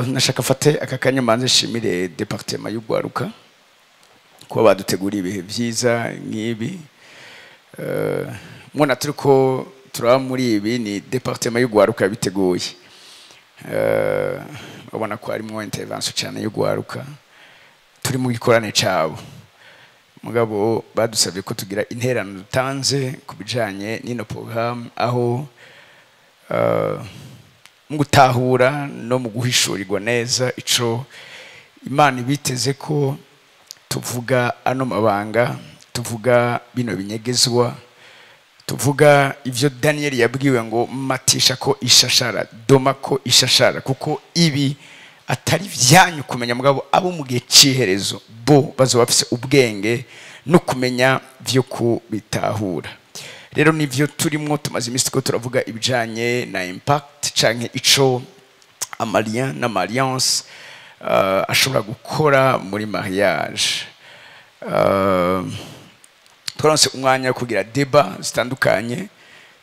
nashaka fate aka kanya manze shimire departement y'ugwaruka kuba baduteguriye ibihe byiza nk'ibi. Mwana turiko turaba muri ibi ni departement y'ugwaruka biteguye. Babona ko harimo intervention cyane y'ugwaruka turi mu gikorane cyabo. Mugabo badusabye ko tugira interano dutanze kubijanye n'ino program aho mu gutahura no mu guhishurirwa neza ico Imana biteze ko tuvuga ano mabanga, tuvuga bino binyegezwa, tuvuga ivyo Daniel yabwiwe ngo matisha ko ishashara, doma ko ishashara, kuko ibi atari vyanyu kumenya, mugabo abo mu gihe ciherezo bo bazo bafise ubwenge no kumenya vyo kubitahura. Rero nivyo turimo tumaze imisi ko turavuga ibijanye na impact canke ico amalien na alliance ashobora gukora muri mariage. Twaronse umwanya kugira débat zitandukanye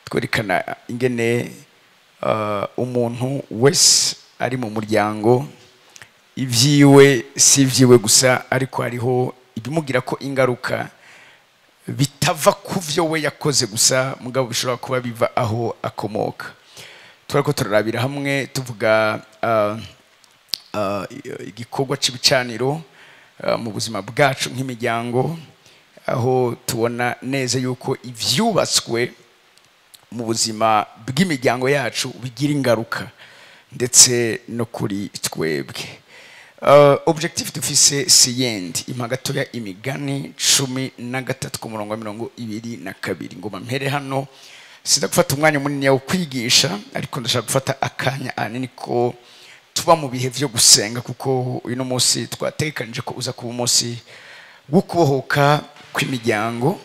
twerekana ingene umuntu wese ari mu muryango ivyiwe si vyiwe gusa, ariko hariho ibimugira ko ingaruka bitava kuvyo we yakoze gusa, mugabo bishobora kuba biva aho akomoka. Turako turarabira hamwe tuvuga igikorwa c'ibicaniro mu buzima bwacu nk'imiryango, aho tubona neza yuko ivyubatswe mu buzima bw'imiryango yacu bigira ingaruka ndetse no kuri twebwe. Objectif dufise siyendi impagato ya Imigani 13 ku murongo wa 22. Ngoma mpere hano sida gufata umwanya munini wo kwigisha, ariko ndashaka gufata akanya anini ko tuba mu bihe vyo gusenga, kuko uyu munsi twatekanije ko uza kuba umunsi wo kubohoka kw'imiryango,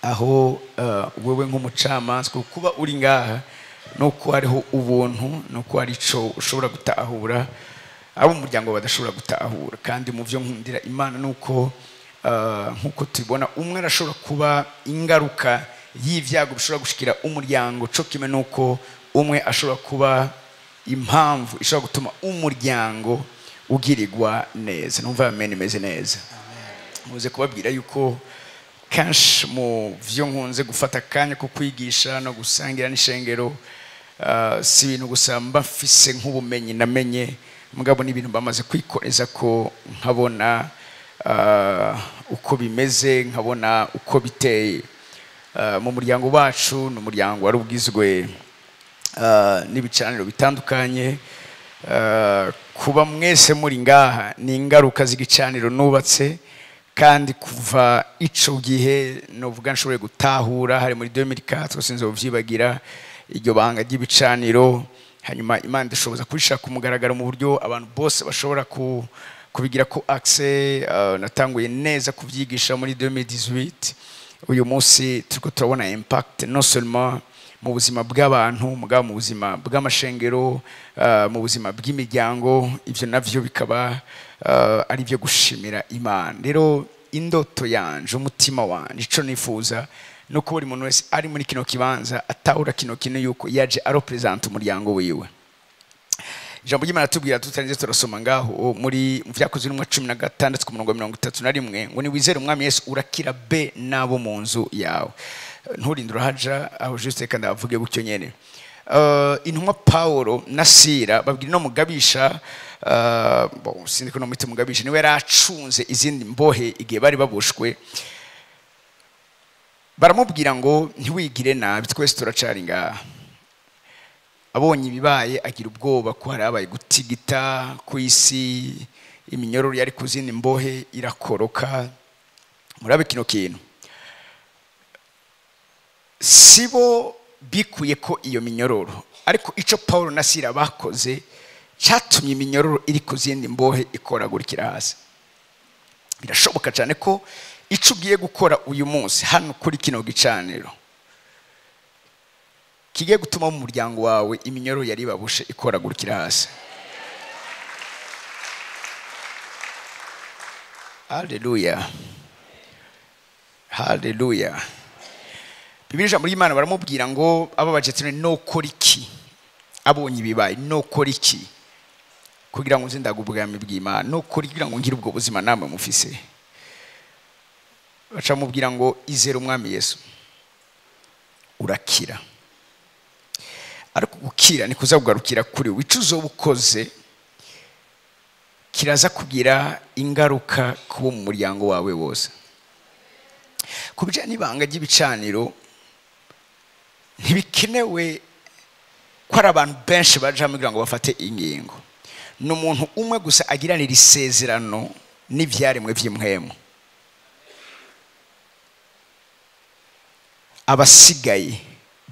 aho wewe nk'umucamanza kuba uri ngaha nuko hariho ubuntu, nuko hari ico ushobora gutahura abo umuryango badashobora gutahura. Kandi mu vyo nkundira Imana nuko nkuko tubona umwe arashobora kuba ingaruka y'ivyago bishobora gushikira umuryango, co kimwe nuko umwe ashobora kuba impamvu ishobora gutuma umuryango ugirirwa neza. Numva amen imeze neza. Muze kubabwira yuko kanshi mu vyo nkunze gufata kanya ko kwigisha no gusangira n'ishengero si ibintu gusa mbafise nk'ubumenyi namenye, mugabo ni ibintu bamaze kwikoreza ko nkabona uko bimeze, nkabona uko biteye. Mu muryango wacu n'umuryango wari ubwizwe n'ibicaniro bitandukanye. Kuba mwese muri ngaha ni ingaruka z'igicaniro nubatse, kandi kuva ico gihe novuga nshobore gutahura hari muri 2004 sinzo buvyibagira iryo banga ry'ibicaniro. Hanyuma Imana ndashoboza kubishaka kumugaragara mu buryo abantu bose bashobora kubigira ko access. Natanguye neza kuvyigisha muri 2018. Uyu munsi turiko turabona impact non seulement mu buzima bw'abantu, mugabo mu buzima bw'amashengero, mu buzima bw'imiryango. Ivyo navyo bikaba ari byo gushimira Imana. Rero indoto yanje, umutima wanje, ico nifuza nuko buri muntu wese ari muri kino kibanza atahura kino yuko yaje arepresent umuryango wiwe. Ijambo ry'Imana tubwira tutarinze turasoma ngaho muri Vyakozwe n'umwa 16 ku murongo wa 31 ngo ni wizere umwami Yesu urakira be nabo mu nzu yawe. Nturindura haja aho juste kandi avuge gutyo nyene. Intumwa Paulo na Sila babwira no mugabisha, bon sindi ko no mwite mugabisha, niwe yaracunze izindi mbohe igihe bari babushwe. Baramubwira ngo ntiwigire nabi, twese turacari ngaha. Abonye ibibaye agira ubwoba ko hari abaye gutigita ku isi, iminyororo yari kuzindi mbohe irakoroka. Murabe kino kintu, sibo bikuye ko iyo minyororo, ariko ico Paulo na Sila bakoze catumye iminyororo iri kuzindi mbohe ikoragurikira hasi. Birashoboka cyane ko ico ugiye gukora uyu munsi hano kuri kino gicaniro kigiye gutuma mu muryango wawe iminyororo yari babushe ikoragurikira hasi. Hallelujah, hallelujah. Bibiliya muri Imana baramubwira ngo aba bajetene no kora iki, abonye ibibaye no kora iki. kugira ngo nzindaga ubwami bw'Imana no kugira ngo ngire ubwo buzima namwe mufise. Baca mubwira ngo izere umwami Yesu urakira. Ariko gukira ni kuzagugarukira kuri wicuzo ubukoze kiraza kugira ingaruka ku muryango wawe wose. Kubijanye n'ibanga ry'ibicaniro ntibikenewe ko ari abantu benshi baje kugira ngo bafate ingingo. N'umuntu umwe gusa agiranira isezerano n'ivyaremwe vy'imwemo. Abasigaye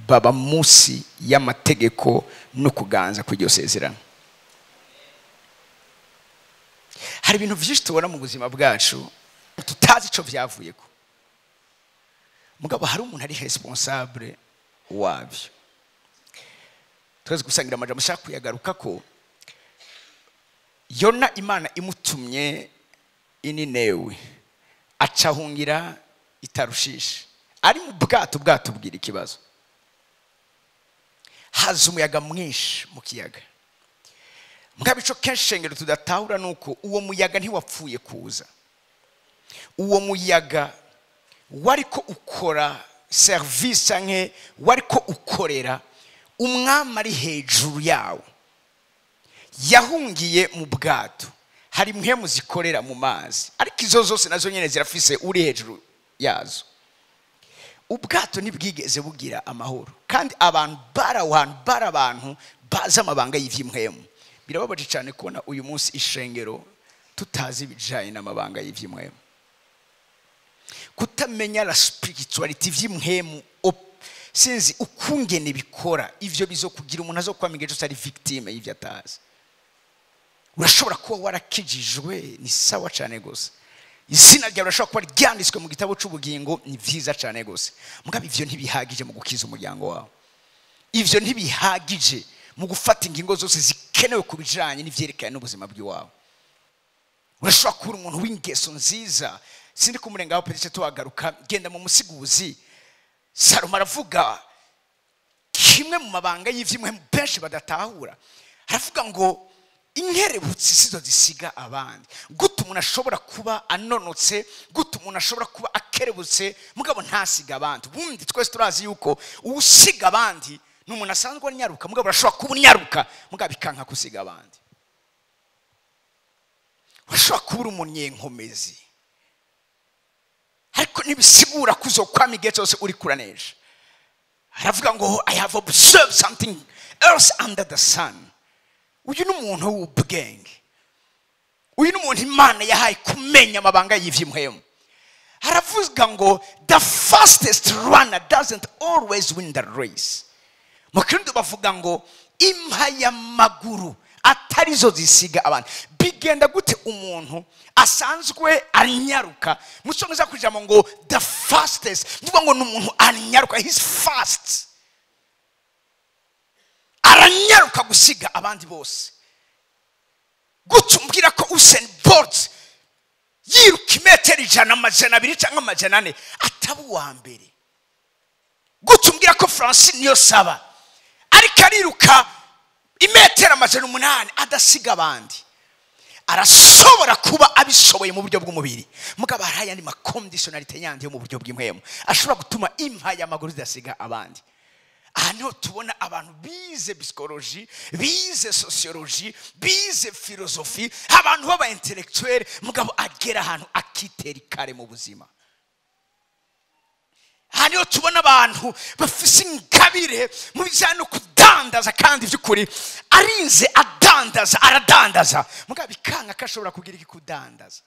baba munsi y'amategeko no kuganza kw'iryo sezerano. Hari ibintu vyinshi tubona mu buzima bwacu tutazi ico vyavuyeko. Mugabo hari umuntu ari responsable wabyo. Twese gusangira amajambo shaka kuyagaruka ko Yona Imana imutumye Ininewe acahungira itarushisha. Ari mu bwato bwira ikibazo. Haza umuyaga mwinshi mu kiyaga. Mugabo ico kenshi shengero tudatahura nuko uwo muyaga ntiwapfuye kuza. Uwo muyaga wariko ukora service nke wariko ukorera umwami ari hejuru yawo. Yahungiye mu bwato. Hari mpemu zikorera mu mazi, ariko izo zose nazo nyene zirafise uri hejuru yazo. Ubwato nibwigeze bugira amahoro, kandi abantu abantu baza amabanga y'ivy'imwemu. Birababaje cyane kubona uyu munsi ishengero tutazi ibijanye n'amabanga y'ivy'imwemu. Kutamenya la spirituality vy'imwemu sinzi ukungene bikora ivyo bizokugira umuntu azokwamigeje cyari victime y'ivyo atazi. Urashobora kuba warakijijwe ni sawa cyane gose. Izina ryawe urashobora kuba ryanditswe mu gitabo c'ubugingo ni vyiza cyane gose. Mugabo ivyo ntibihagije mu gukiza umuryango wawe. Ivyo ntibihagije mu gufata ingingo zose zikenewe kubijanye n'ivyerekanye n'ubuzima bw'iwawe. Urashobora kuba umuntu w'ingeso nziza. Sindi kumurengaho pedece tuwagaruka genda mu musiguzi. Salomo aravuga kimwe mu mabanga y'ivy'imwe benshi badatahura. Aravuga ngo inkerebutsi sizo zisiga abandi. Guta umuntu ashobora kuba anonotse, guta umuntu ashobora kuba akerebutse, mugabo ntasiga abandi. Bundi twese turazi yuko usiga abandi n'umuntu asanzwe anyaruka, mugabo urashobora kuba unyaruka mugabo bikanka kusiga abandi. Urashobora kuba umunyenkomezi, ariko nibisigura kuzokwamigeje cyose uri kuraneje. Aravuga ngo I have observed something else under the sun. Uyu n'umuntu w'ubwenge. Uyu n'umuntu Imana yahaye kumenya amabanga y'ivy'imwemu. Aravuga ngo the fastest runner doesn't always win the race. Mukirundi bavuga ngo impaya maguru atarizo zisiga abantu. Bigenda gute umuntu asanzwe arinyaruka musongeza kujamo ngo the fastest mvuga ngo n'umuntu arinyaruka he's fast aranyaruka gusiga abandi bose. Gutumbwira ko Usain Bolt yiruka imetero 100 amajana 2 cyangwa amajana 4 atabu wa mbere. Gutumbwira ko Francine Niyonsaba ariko ariruka imetero amajana 8 adasiga abandi. Arashobora kuba abishoboye mu buryo bw'umubiri, mugabo haraya ni conditionality yandi yo mu buryo bw'imwemu ashobora gutuma impaya amaguru zidasiga abandi. Hano tubona abantu bize psychology, bize sociology, bize philosophy, abantu baba intellectuel mugabo agera ahantu akitera ikare mu buzima. Hano tubona abantu bafise ingabire mu bijyanye no kudandaza, kandi by'ukuri arinze aradandaza mugabo bikanka kashobora kugira iki kudandaza.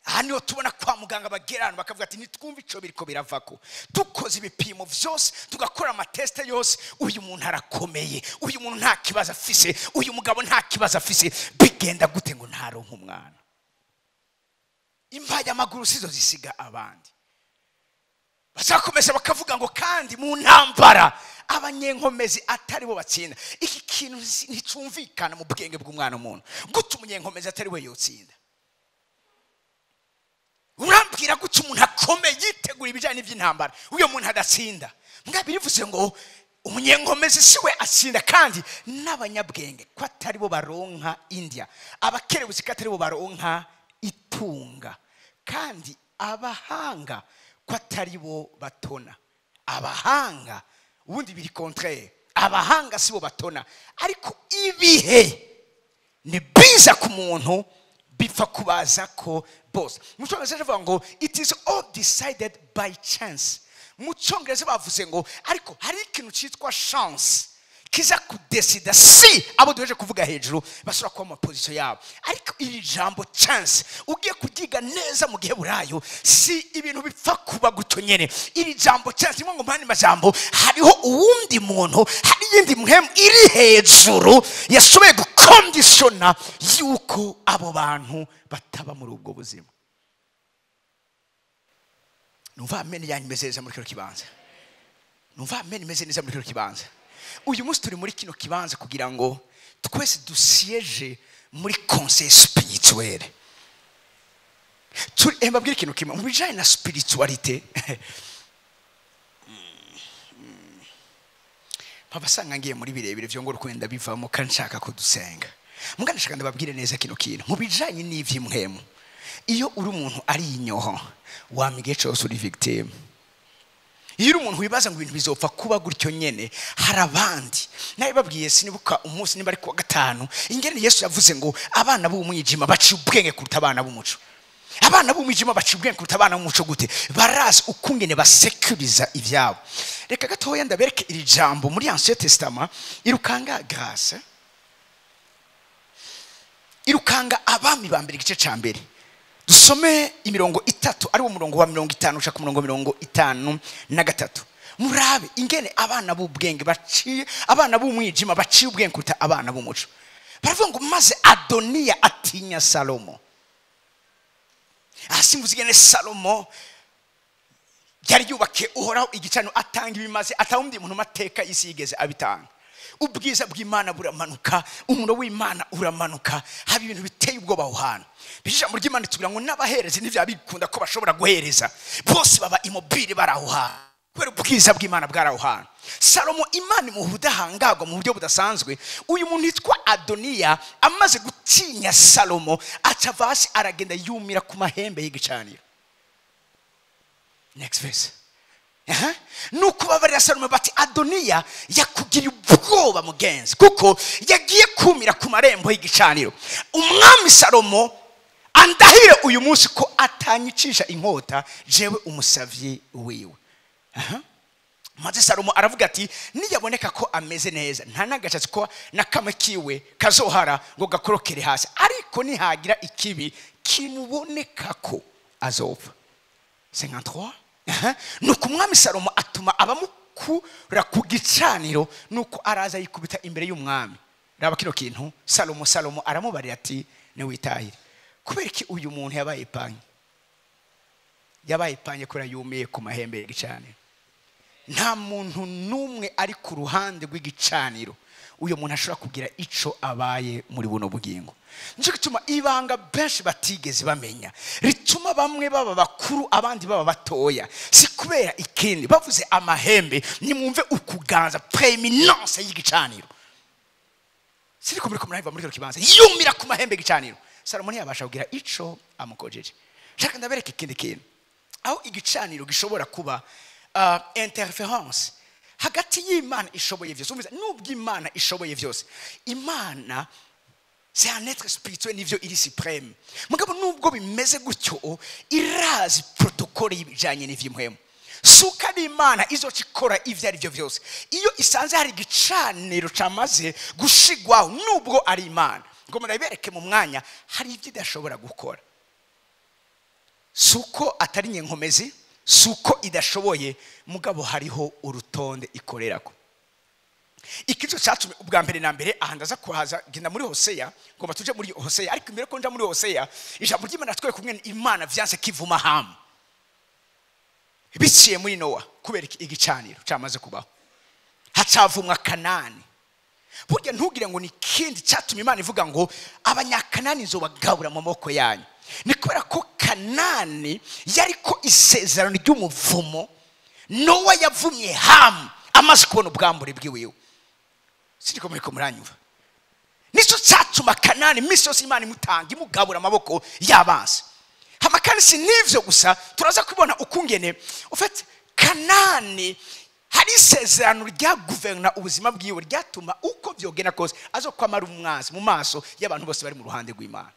Hano tubona kwa muganga bagerana bakavuga ati nitwumva ico biriko biravako, dukoze ibipimo vyose tugakora amateste yose, uyu muntu arakomeye, uyu muntu nta kibazo afise, uyu mugabo nta kibazo afise, bigenda gute ngo ntaronka umwana? Impaya amaguru sizo zisiga abandi. Bazakomeza bakavuga ngo kandi mu ntambara abanyenkomezi atari bo batsinda. Iki kintu nticumvikana mu bwenge bw'umwana umuntu. Guta umunyenkomezi atari we yotsinda. Urambwira guca umuntu akomeye yitegura ibijanye n'ivy'intambara uyo muntu adatsinda. Mbwa birivuze ngo umunyenkomezi siwe atsinda kandi n'abanyabwenge ko atari bo baronka indya abakerebuzi ko atari bo baronka itunga kandi abahanga ko atari bo batona abahanga ubundi biri contraire abahanga sibo batona ariko ibihe ni biza ku muntu bipfa kubaza ko bose mucyongereza bavuga ngo it is all decided by chance mucyongereza bavuze ngo ariko hari ikintu cyitwa chance kiza kudesida si abo duheje kuvuga hejuru basura kwa position yabo ariko iri jambo chance ugiye kugiga neza mu gihe burayo si ibintu bipfa kuba gutyo nyene iri jambo chance ngo mpani majambo hariho uwundi muntu hari yindi muhemu iri hejuru yashoboye gukonditiona yuko abo bantu bataba muri ubwo buzima numva ameni yanyimezeza muri kino kibanza numva ameni meze neza muri kino kibanza uyu munsi turi muri kino kibanza kugira ngo twese dusiege muri conseil spirituel turi mbabwira ikintu kimwe mu bijanye na spiritualité papa sanga ngiye muri birebire byo ngo rukwenda bivamo kanshaka ko dusenga muganishaka ndababwire neza kino kintu mu bijanye n'ivy'imwemu iyo uri umuntu ari inyoho wamige cyose uri victime iyo uri umuntu wibaza ngo ibintu bizopfa kuba gutyo nyene hari abandi naye babwiye sinibuka umunsi niba ari ku gatanu ingene Yesu yavuze ngo abana b'umwijima baciye ubwenge kuruta abana b'umuco abana b'umwijima baciye ubwenge kuruta abana b'umuco gute barazi ukungene basekuriza ivyabo reka gatoya ndabereke iri jambo muri Ancien Testament irukanga grâce irukanga abami bambere igice ca mbere dusome imirongo itatu ari wo murongo wa 50 ushaka umurongo 53 murabe ingene abana b'ubwenge baciye abana b'umwijima baciye ubwenge kuruta abana b'umuco baravuga ngo maze Adoniya atinya Salomo asimbuza ingene Salomo yari yubake uhoraho igicaniro atanga ibimaze atawundi muntu mateka isi yigeze abitanga ubwiza bw'Imana buramanuka umuro w'Imana uramanuka haba ibintu biteye ubwoba aho hantu bijambo ry'Imana tugira ngo n'abahereze n'ivya bikunda ko bashobora guhereza bose baba immobile baraho hantu kubera ubwiza bw'Imana bwaraho hantu Salomo Imana mu budahangagwa mu buryo budasanzwe uyu muntu yitwa Adoniya amaze gutinya Salomo acavasi aragenda yumira ku mahembe y'igicaniro next verse nuko babarira Salomo bati Adoniya yakugiriye ubwoba mugenzi kuko yagiye kumira ku marembo y'igicaniro umwami Salomo andahire uyu munsi ko atanyicisha inkota jewe umusavyi wiwe maze Salomo aravuga ati niyaboneka ko ameze neza nta nagashatsi ko nakamwe kiwe kazohara ngo gakorokere hasi ariko nihagira ikibi kimuboneka ko azopfa 53 nuko umwami Salomo atuma abamukura ku gicaniro nuko araza yikubita imbere y'umwami raba kino kintu Salomo aramubarira ati ne witahire kubera ki uyu muntu yabaye panye kora yumiye ku mahembe y'igicaniro nta muntu numwe ari ku ruhande rw'igicaniro uyu muntu ashobora kugira ico abaye muri buno bugingo nico gituma ibanga benshi batigeze bamenya rituma bamwe baba bakuru abandi baba batoya si kubera ikindi bavuze amahembe nimwumve ukuganza preeminence y'igicaniro siri ko muri muri kibanza yumira ku mahembe y'igicaniro Salomo yabasha kugira ico amukojeje shaka ndabereka ikindi kintu aho igicaniro gishobora kuba interference hagati y'Imana ishoboye vyose umeze nubwo Imana ishoboye vyose Imana c'est un être spirituel nivyo iri supreme mugabo nubwo bimeze gutyo irazi protocole y'ibijanye n'ivy'imwemo suka n'Imana izocikora ivyo ari byo vyose iyo isanze hari igicaniro camaze gushigwaho nubwo ari Imana ngo murabereke mu mwanya hari ivyo idashobora gukora suko atari nyenkomezi suko idashoboye mugabo hariho urutonde ikorerako ikizo cyatumye ubwa mbere na mbere ahandaza kuhaza genda muri Hosea ngo batuje muri Hosea ariko imbere ko nja muri Hosea ijambo ry'Imana twe kumwe Imana vyanse kivuma hamu biciye muri Noa kubera igicaniro cyamaze kubaho hacavumwa Kanani burya ntugire ngo ni kindi cyatumye Imana ivuga ngo abanyakanani nzobagabura mu maboko yanyu ni kubera ko Kanani yariko isezerano ry'umuvumo Noa yavumye Hamu amaze kubona ubwambure bw'iwiwe. Siriko muri ko muranyumva? Nico cyatuma Kanani iminsi yose Imana imutanga imugabura amaboko y'abanzi. Hama kandi si nivyo gusa, turaza kubona ukungene ufite Kanani hari isezerano rya guverna ubuzima bwiwe ryatuma uko vyogena kose azokwamara umwanzi mu maso y'abantu bose bari mu ruhande rw'Imana.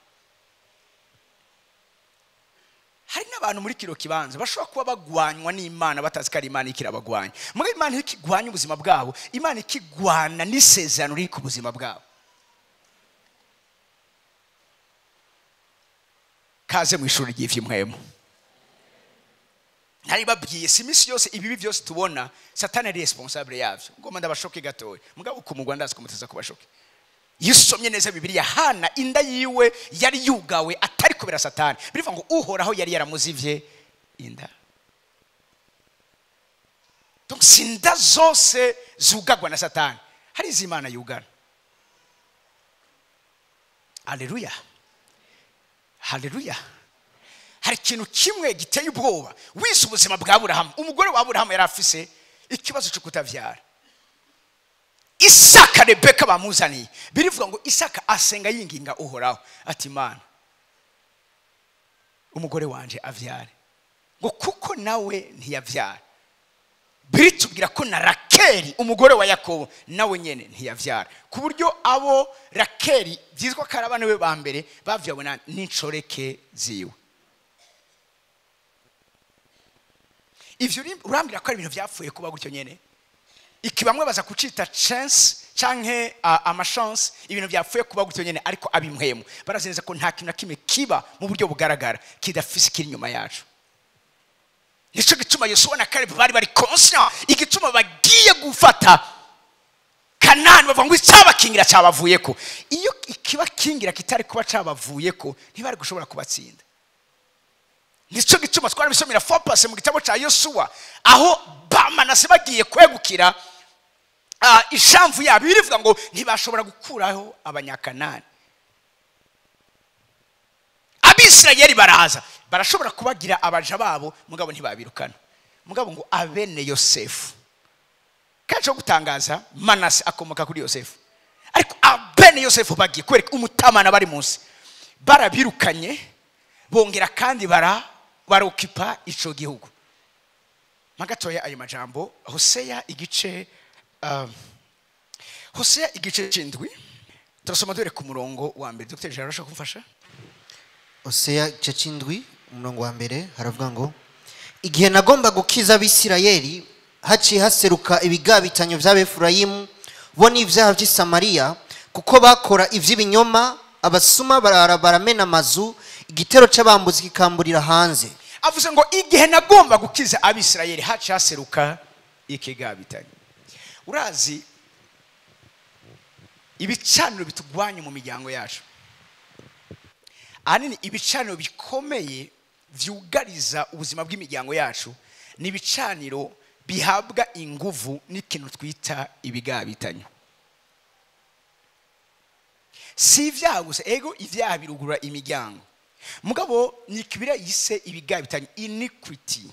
Hari n'abantu muri kiro kibanza bashobora kuba bagwanywa n'Imana batazi ko ari Imana ikirabagwanya. Muga Imana ikigwanya ubuzima bwabo, Imana ikigwana n'isezerano riri ku buzima bwabo. Kaze mu ishuri ry'ivy'imwemo. Ntari babwiye si imisi yose ibibi byose tubona Satani ari responsable yavyo. Ngoma ndabashoke gatoya. Mugabo ku mugwa ndazi kumuteza kubashoke. Yisomye neza Bibiliya, Hana inda yiwe yari yugawe atari kubera Satani. Birivuga ngo uhoraho yari yaramuzivye inda. Donc sinda zose zugagwa na Satani. Hari izimana yugana. Haleluya. Haleluya. Hari ikintu kimwe giteye ubwoba wise ubuzima bwa Aburahamu. Umugore wa Aburahamu yari afise ikibazo cyo kutavyara. Isaka Rebeka bamuzaniye, birivuga ngo Isaka asenga yinginga uhoraho ati Mana umugore wanje avyare, ngo kuko nawe ntiyavyara. Biritubwira ko na Rakeli umugore wa Yakobo nawe nyene ntiyavyara, ku buryo abo Rakeli byizwa karabana we ba mbere bavyabona n'incoreke ziwe. Ivyo urambira ko ari ibintu byapfuye kuba gutyo nyene. Iki bamwe baza kucita chance canke amachance, ibintu byapfuye kuba gutyo nyene, ariko abimwemo barazenza ko nta kintu nakimwe kiba mu buryo bugaragara kidafise kiri nyuma yacu. Nico gituma Yosuwa na Kalebu bari conscient igituma bagiye gufata Kanani, bavuga ngo icabakingira cabavuyeko. Iyo ikiba kingira kitari kuba cabavuyeko ntibari gushobora kubatsinda. Nico gituma twari bisomera focus mu gitabo ca Yosuwa aho Bamanase bagiye kwegukira ishamvu yabo, birivuga ngo ntibashobora gukuraho abanyakanani. Abisirayeli baraza barashobora kubagira abaja babo, mugabo ntibabirukana. Mugabo ngo abene Yosefu, kaje gutangaza Manase akomoka kuri Yosefu, ariko abene Yosefu bagiye kwereka umutamana bari munsi, barabirukanye bongera kandi barokipa ico gihugu. Magatoya ayo majambo Hosea igice c'indwi turasoma dore ku murongo wa mbere. Dr. Jarasha kumfasha. Hosea igice c'indwi umurongo wa mbere haravuga ngo igihe nagomba gukiza Abisirayeli haciye haseruka ibigabitanyo by'Abefurayimu bo n'ivyaha by'i Samariya, kuko bakora ivy'ibinyoma, abasuma baramena amazu, igitero c'abambuzi kikamburira hanze. Avuze ngo igihe nagomba gukiza Abisirayeli haciye haseruka ikigabitanyo. Urazi ibicaniro bitugwanye mu miryango yacu, anini ibicaniro bikomeye vyugariza ubuzima bw'imiryango yacu ni ibicaniro bihabwa inguvu n'ikintu twita ibigabitanyo. Si ivyaha gusa, ego ivyaha birugura imiryango, mugabo ni kibira yise ibigabitanyo, iniquity.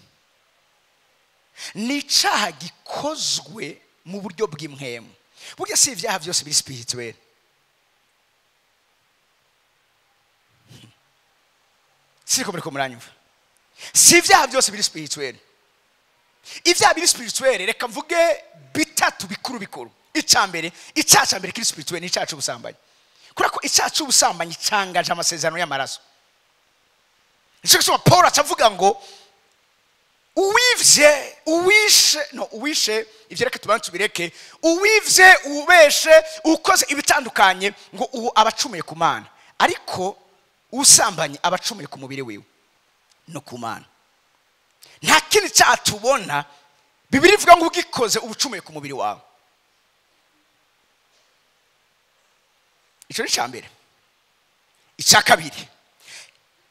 Ni icaha gikozwe mu buryo bw'imwemu. Burya si ivyaha byose biri spirituel. Siko muri ko muranyumva. Si ivyaha byose biri spirituel. Ivyaha biri spirituel reka mvuge bitatu bikuru. Icambere kiri spirituel ni icacu ubusambanyi. Kurako icacu ubusambanyi cangaje amasezerano y'amaraso. Nico gituma Paul acavuga ngo uwishe ivyo reka tubanze tubireke, uwivye ubeshe ukoze ibitandukanye ngo uwo abacumuye ku Mana, ariko usambanye abacumuye ku mubiri wiwe no ku Mana. Nta kindi cyatubona Bibiri ivuga ngo ugikoze ubucumuye ku mubiri wawe. Ico ni cyambere. Icya kabiri,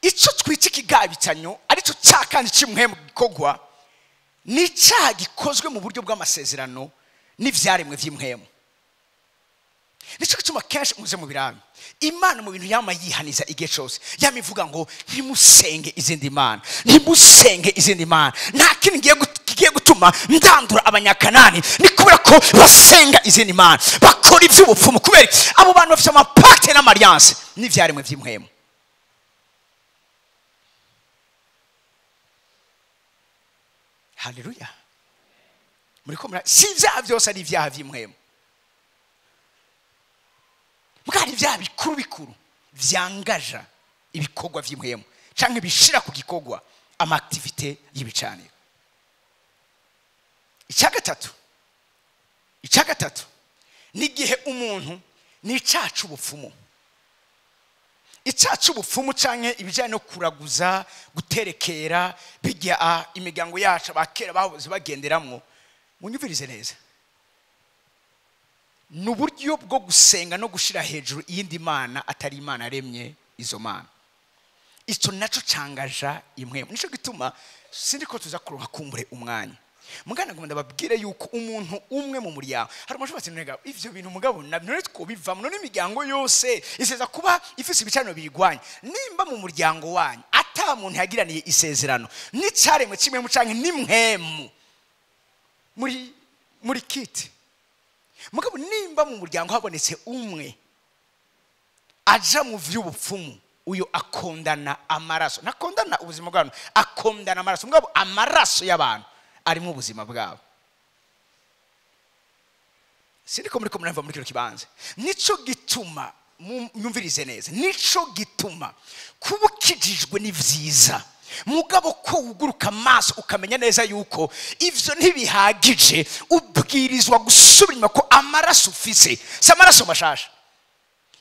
ico twita ikigabitanyo arico cyakandi kimwe mu gikogwa, ni icyaha gikozwe mu buryo bw'amasezerano n'ivyaremwe vy'imwemu. Nico gituma kenshi muze mu birami Imana mu bintu yama yihaniza igihe cyose, yama ivuga ngo ntimusenge izindi mana, nta kindi ngiye gutuma gituma ndandura abanyakanani ni kubera ko basenga izindi mana, bakora iby'ubupfumu, kubera abo bantu bafite amapakte n'amalliance n'ivyaremwe vy'imwemu. Haleluya. Muriko si ivyaha vyose ari ivyaha vy'imwemu, mugari ivyaha bikuru vyangaja ibikorwa vy'imwemu canke bishira ku gikorwa ama activité y'ibicaniro. Icya gatatu n'igihe umuntu n'icacu ubupfumu. Icacu ubupfumu canke ibijanye no kuraguza, guterekera bijya imigango yacu bakera bahoze bagenderamwo. Munyumvirize neza, n'uburyo bwo gusenga no gushira hejuru iyindi mana atari imana aremye izo mana. Icyo naco cangaja imwemu. Nico gituma sindiko tuza kuronka kumbure umwanya. Mugana ngo ndababwire yuko umuntu umwe mu muryango hari umuntu bati nega ivyo bintu mugabo none twobivamo, none imiryango yose iseza kuba ifise ibicaniro biyigwanya. Nimba mu muryango wanyu ata muntu yagiraniye isezerano n'icaremwe kimwe mu canke nimwemu muri kiti, mugabo nimba mu muryango habonetse umwe aja mu vy'ubupfumu, uyo akondana amaraso, nakondana ubuzima bw'abantu, akondana amaraso, mugabo amaraso y'abantu ari mu buzima bwabo. Sindiko muri komuna muri kino kibanza. Nico gituma mwumvirize neza, nico gituma kubukijijwe ni vyiza, mugabo ko uguruka amaso ukamenya neza yuko ivyo ntibihagije, ubwirizwa gusubira ko amaraso ufise si amaraso mashasha.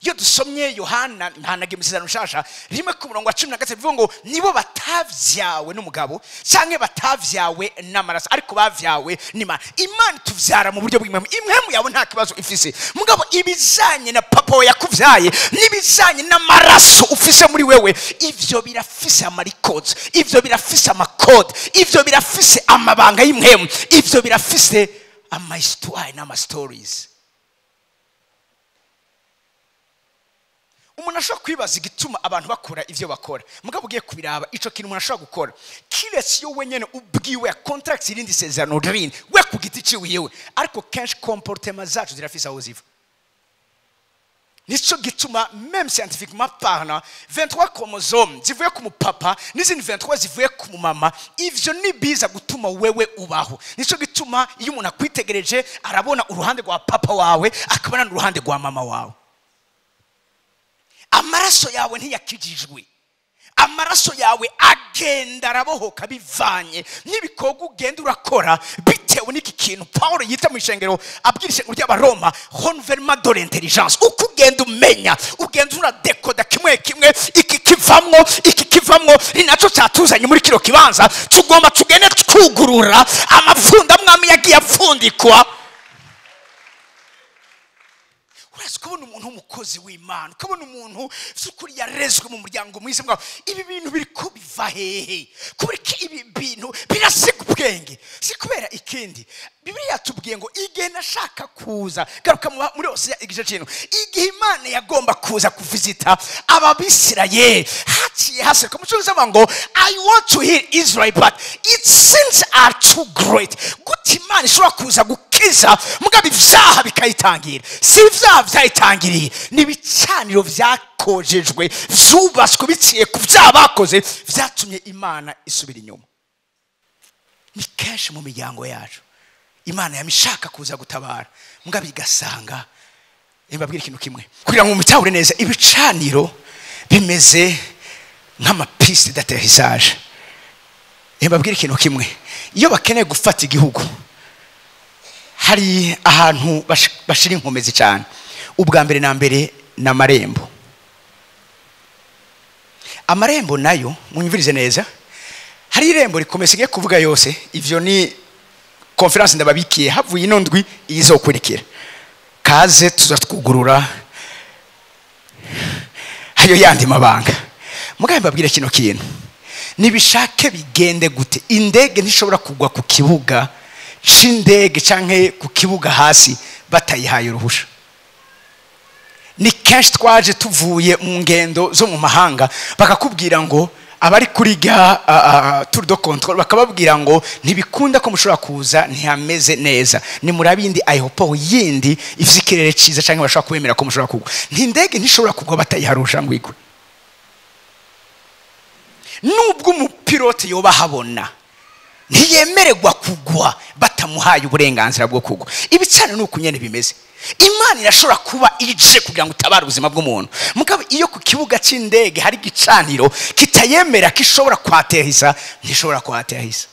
Iyo dusomye Yohana ntanage misezerano shasha rimwe ku murongo wa 13 bivuga ngo nibo batavyawe n'umugabo canke batavyawe n'amaraso, ariko bavyawe n'Imana. Imana tuvyara mu buryo bw'imwemu. Imwemu yawe nta kibazo ifise, mugabo ibijanye na papa yakuvyaye n'ibijanye n'amaraso ufise muri wewe, ivyo birafise amarikods, ivyo birafise amakode, ivyo birafise amabanga y'imwemu, ivyo birafise amahistoire n'ama stories. Umuntu ashobora kwibaza igituma abantu bakora ivyo bakora, mugabo ugiye kubiraba ico kintu umuntu ashobora gukora kiretse yo wenyene ubwiwe contract irindi sezerano rin we ku giti ciwe, ariko kenshi comportement zacu zirafise aho ziva. Nico gituma même scientifiquement parlant 23 chromosomes zivuye ku mupapa n'izindi 23 zivuye ku mumama, ivyo ni biza gutuma wewe ubaho. Nico gituma iyo umuntu akwitegereje arabona uruhande rwa papa wawe akabona n'uruhande rwa mama wawe. Amaraso yawe ntiyakijijwe, amaraso yawe agenda arabohoka bivanye n'ibikorwa ugenda urakora bitewe n'iki kintu Paulo yita mu ishengero abwirishe ry'Abaroma renouvellement de l'intelligence. Uko ugenda umenya, ugenda uradekoda kimwe kimwe, iki kivamwo ni naco cyatuzanye muri kiro kibanza. Tugomba tugende twugurura amapfunda mwami yagiye apfundikwa. Kubona umuntu w'umukozi w'Imana, kubona umuntu vy'ukuri yarezwe mu muryango mwiza mwawe, ibi bintu biriko biva hehe? Kubera ko ibi bintu birasiga ubwenge, si kubera ikindi. Bibiliya yatubwiye ngo igihe nashaka kuza, garuka muri Hosea igice cy'ino, igihe Imana yagomba kuza kuvizita ababisirayeli haciye haseruka mucuruza ngo I want to heal Israel but its sins are too great. Guti Imana ishobora kuza gukiza mugabe ivyaha bikayitangira, si ivyaha vyayitangiriye, nibicaniro vyakojejwe vyubaswe biciye ku vyaha bakoze vyatumye Imana isubira inyuma. Ni kenshi mu miryango yacu Imana yamishaka kuza gutabara, mugabe igasanga mbabwira ikintu kimwe kugira ngo mutahure neza, ibicaniro bimeze nk'amapiste d'atterrissage. Mbabwira ikintu kimwe, iyo bakeneye gufata igihugu hari ahantu bashira inkomezi cyane. Ubwa mbere na mbere n'amarembo. Amarembo nayo munyumvirize neza, hari irembo rikomeye sigiye kuvuga yose, ivyo ni conference ndababikiye havuye ino ndwi izokurikira. Kaze tuzatwugurura hayo yandi mabanga. Mugabe mbabwire kino kintu, nibishake bigende gute, indege ntishobora kugwa ku kibuga c'indege canke ku kibuga hasi batayihaye uruhusha. Ni kenshi twaje tuvuye mu ngendo zo mu mahanga bakakubwira ngo abari kuriga tour de control bakababwira ngo ntibikunda ko mushobora kuza ntihameze neza ni murabindi aeroport yindi ifite ikirere cyiza cyangwa bashaka kubemera ko mushobora kugwa ntindege ntishobora kugwa batayiharusha ngo igwe nubwo umupilote yoba habona ntiyemererwa kugwa batamuhaye uburenganzira bwo kugwa ibicana nuko nyene bimeze Imana irashobora kuba ije kugira ngo itabare ubuzima bw'umuntu mugabo iyo ku kibuga cy'indege hari gicaniro kitayemera kishobora kwatehisa ntishobora kwatehisa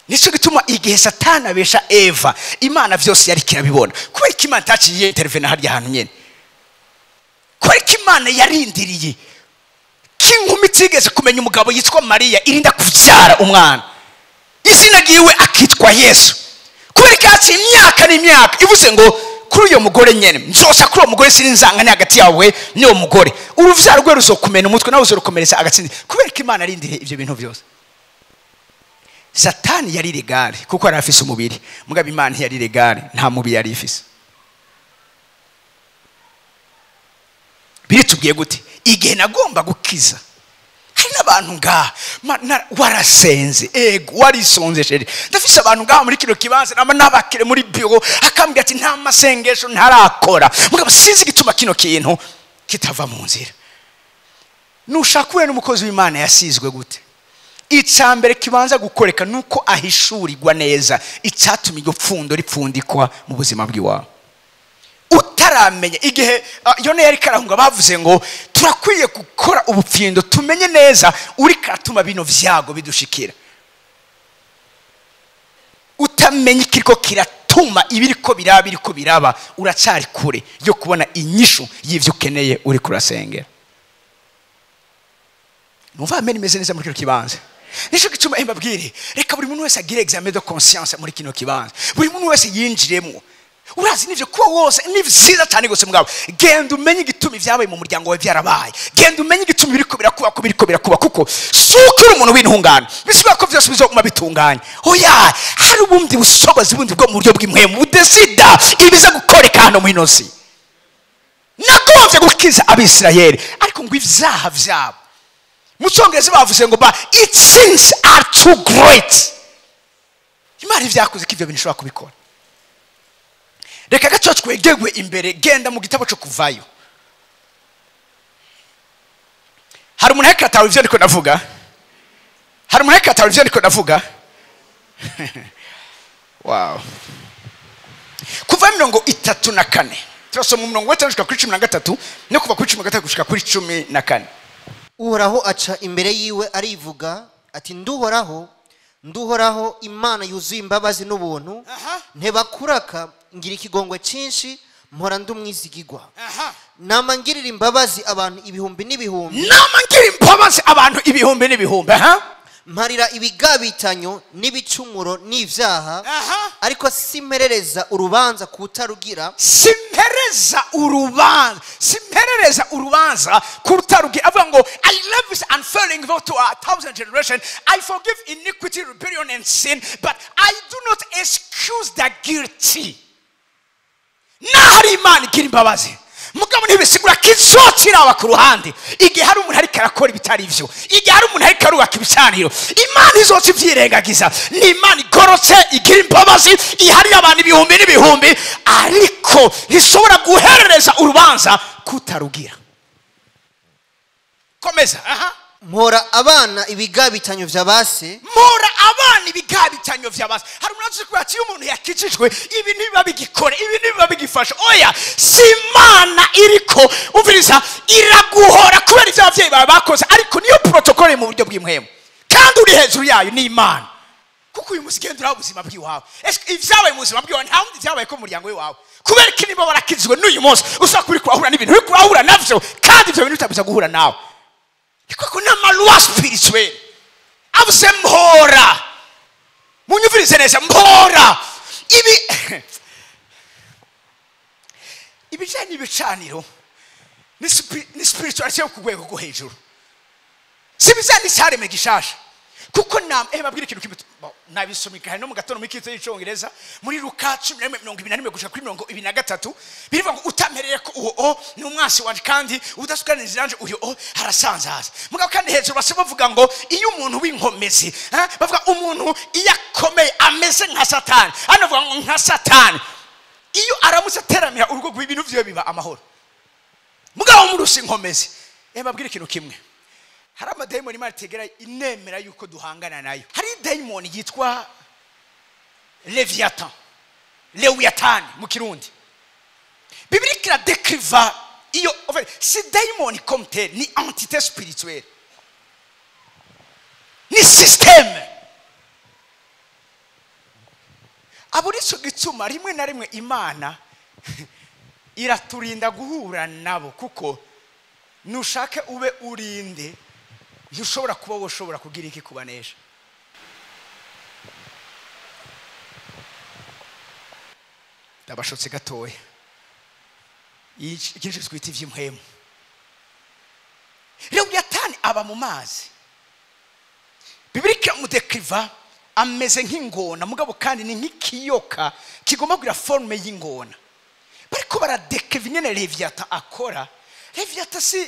nico gituma igihe Satani abesha Eva Imana vyose yari kirabibona kubera ko Imana taciye intervene harya hantu nyene kubera ko Imana yarindiriye kinkumi tigeze kumenya umugabo yitwa Maria irinda kuvyara umwana izina giwe akitwa Yesu kubera ko imyaka n'imyaka ivuze ngo kuri uyo mugore nyene nzosa kuri uwo mugore sirinzangane hagati yawe n'uwo mugore uruvyaro rwe ruzokumena umutwe nawe uzorukomeretsa agatsindi kubera ko Imana arindiriye ivyo bintu byose Satani yari legale kuko ari afise umubiri mugabo Imana yari legale nta mubiri yari ifise biritubwiye gute igihe nagomba gukiza hari n'abantu ngaha warasenze ego warisonze sheri ndafise abantu ngaha muri kino kibanza n'abakire muri biro akambwira ati nta masengesho ntarakora mugabo sinzi gituma kino kintu kitava mu nzira nushakure n'umukozi w'Imana yasizwe gute icambere kibanza gukoreka nuko ahishurirwa neza icatuma iryo pfundo ripfundikwa mu buzima bw'iwawe utaramenya igihe yone yari karahunga bavuze ngo turakwiye gukora ubupfindo tumenye neza uri karatuma bino vyago bidushikira utamenye ikiriko kiratuma ibiriko biraba uracari kure yo kubona inyishu y'ivyo ukeneye uri kurasengera numva ameni meze neza muri kino kibanza nico gituma mbabwire reka buri muntu wese agire examen de conscience muri kino kibanza buri muntu wese yinjiremo urazi nivyo ko wose nivyiza cyane gose mugabo genda umenye igituma ivyabaye mu muryango wawe byarabaye genda umenye igituma biriko birakuba kuko sukira umuntu w'intungane bisiba ko vyose bizoguma bitunganye oya hari ubundi busobozi bundi bwo mu buryo bw'imwemu budesida ibiza gukoreka hano mu inosi nagonze gukiza abisirayeli ariko ngo ivyaha vyabo mu Cyongereza bavuze ngo its sins are too great Imana ivyakuze ko ivyo bintu ishobora kubikora reka gaco twegegwe imbere genda mu gitabo cyo kuvayo hari umuntu hekatawe ivyo ndiko ndavuga wow kuva 34 turasoma 35 kuri 13 no kuva kuri 13 gushika kuri 14 Uhoraho aca imbere yiwe arivuga ati nduhoraho Imana yuzuye imbabazi n'ubuntu ntebakuraka ngira ikigongwe cyinshi mpora ndumwizigirwa nama ngirira imbabazi abantu ibihumbi n'ibihumbi mparira ibigabitanyo n'ibicumuro n'ivyaha ariko simperereza urubanza kutarugira avuga ngo I love this unfailing vow to 1,000 generation I forgive iniquity rebellion and sin but I do not excuse the guilty nahari Imana igira imbabazi mugabo ntibisigura kizokiraba ku ruhande igihe hari umuntu ari karakora ibitari ivyo igihe hari umuntu ari karubaka ibicaniro Imana izotse ivyirengagiza ni Imana igorotse igira imbabazi ihari abantu ibihumbi n'ibihumbi ariko ntishobora guherereza urubanza kutarugira komeza mpora abana ibigabitanyo vy'abase hari umuntu ati umuntu yakijijwe ibi ntibiba bigikore ibi ntibiba bigifasha oya si Imana iriko umviriza iraguhora kubera ivyo abavyeyi bawe bakoze ariko niyo protocole mu buryo bw'imwemo kandi uri hejuru yayo ni Imana kuko uyu musigendera ubuzima bw'iwawe ivyabaye mu buzima bw'iwawe nta wundi vyabaye ko mu muryango wawe kubera ko nibo barakijijwe n'uyu munsi usaba kuri kurahura n'ibintu uri kurahura navyo kandi ivyo bintu utabuza guhura nawe niko n'amalwa spirituel avuze mpora munyumvirize neza mpora ibijanye n'ibicaniro ni spirituality yo ku rwego rwo hejuru si bizani cyareme gishasha kuko babwira ikintu nabisomika no mu gatondo mu kitso y'Icongereza muri Luka 11:21 gushika kuri 23 birivuga ngo utamereye ko uwo ni umwasi wanje kandi udasukaniriza nanje uyo harasanzaza mugabo kandi hejuru bavuga ngo iyo umuntu w'inkomezi bavuga umuntu iyakomeye ameze nka Satani anavuga ngo nka Satani iyo aramutse ateramira urugo rw'ibintu byo biba amahoro mugabo murusi inkomezi babwira ikintu kimwe hari amadayimoni Imana itegera inemera yuko duhangana nayo hari dayimoni yitwa Leviathan mu Kirundi Bibiliya kira décriva iyo si dayimoni comme tel ni entité spirituelle ni système aburiso gituma rimwe na rimwe Imana iraturinda guhura nabo kuko nushake ube urinde ntushobora kuba woshobora kugira iki kubanesha ndabashotse gatoya ikintu twita ivy'imhemu Leviathan aba mu mazi Bibiliya mudekriva ameze nk'ingona mugabo kandi ni nk'ikiyoka kigomba kugira forme y'ingona bariko baradekriva nyene Leviathan akora Leviathan si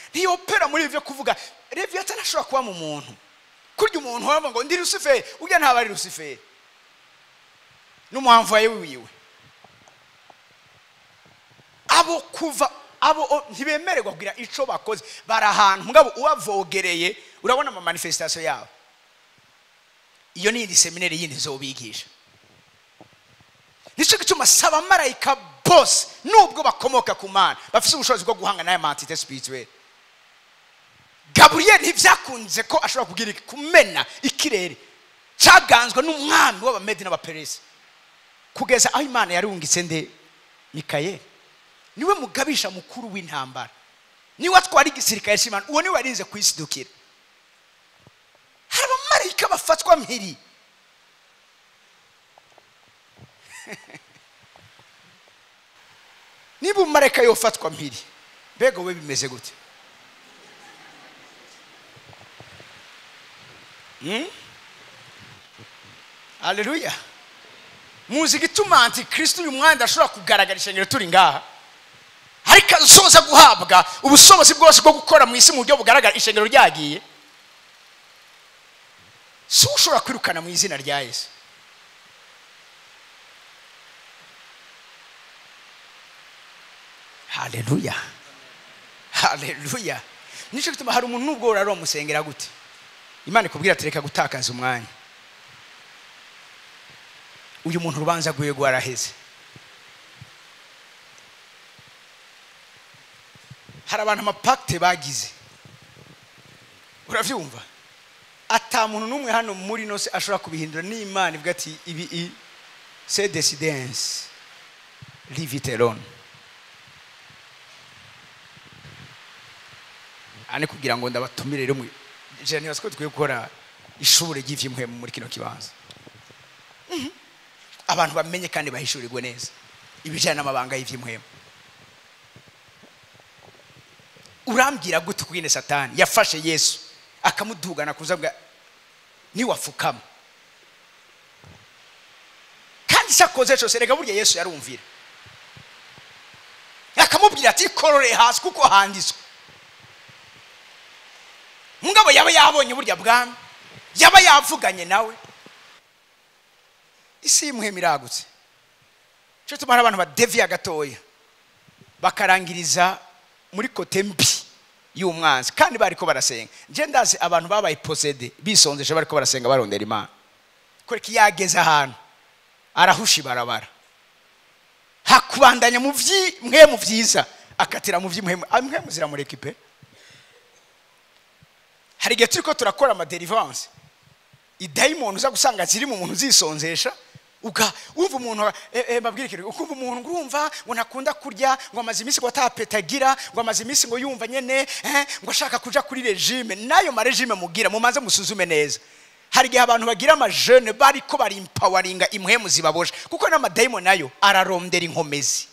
ntiyopera muri ivyo kuvuga Leviathan ashobora kuba mu muntu kurya umuntu wava ngo ndi Lucifer ujya ntaba ari Lucifer n'umuhamvu wawe wiwe abo kuva abo ntibemererwa kugira ico bakoze barahantu mugabo uwavogereye urabona ama manifestation yabo iyo ni indi seminari yindi zobigisha nico gituma saba marayika bose nubwo bakomoka ku Mana bafise ubushobozi bwo guhanga naye entité spirituelle Gabriel ntibyakunze ko ashobora kugira kumena ikirere cyaganzwe n'umwami w'abamedi n'abaperesi kugeza aho Imana yarungitse nde Mikayeli niwe mugabisha mukuru w'intambara niwe atwara igisirikare cy'Imana uwo niwe warinze kwisidukira hari abamarayika bafatwa mpiri niba umarayika yofatwa mpiri mbega we bimeze gute Haleluya muzi gituma antikristo uyu mwanda ashobora kugaragara ishengero turi ngaha ariko azoza guhabwa ubusobozi bwose bwo gukora mu isi mu buryo bugaragara ishengero ryagiye si ushobora kwirukana mu izina rya Yesu Haleluya Haleluya nico gituma hari umuntu nubwo uraro musengera gute Imana ikubwira tereka gutakaza umwanya uyu muntu rubanza gwiye gwaraheze hari abantu amapakte bagize uravyumva ata muntu numwe hano muri nose ashobora kubihindura n'Imana ivuga ati ibi c'est décidence leave it alone ane kugira ngo ndabatumire rero jeni wasiko twiye gukora ishure ry'ivyimwe muri kino kibanza abantu bamenye kandi bahishurirwe neza ibijana n'amabanga y'ivyimwe urambwira gute kwine Satani yafashe Yesu akamudugana kuzabwa ni wafukama kandi cyakoze cyose rega burya Yesu yarumvira akamubwira ati korore hasi kuko handitswe mugabo yaba yabonye burya bwami yaba yavuganye nawe isi imwe miragutse cyo tumara abantu badevia gatoya bakarangiriza muri kote mbi y'umwanzi kandi bariko barasenga nje ndazi abantu babaye posede bisonzeje bariko barasenga barondera Imana koreka yageze ahantu arahushi barabara hakubandanya mu mwe mu vyiza akatira mu vyimwe muzira muri equipe hari gihe turiko turakora ama deliverance idaimon uza gusanga ziri mu muntu zisonzesha uka umva umuntu babwirikire ukumva umuntu ngurumva ngo nakunda kurya ngo amazi imisi ngo atapetagira ngo amazi imisi ngo yumva nyene ngo ashaka kuja kuri regime nayo ma regime mugira mumanze musuzume neza hari gihe abantu bagira ama jeune bariko bari empoweringa imhemu zibabosha kuko na daimon nayo ararondera inkomezi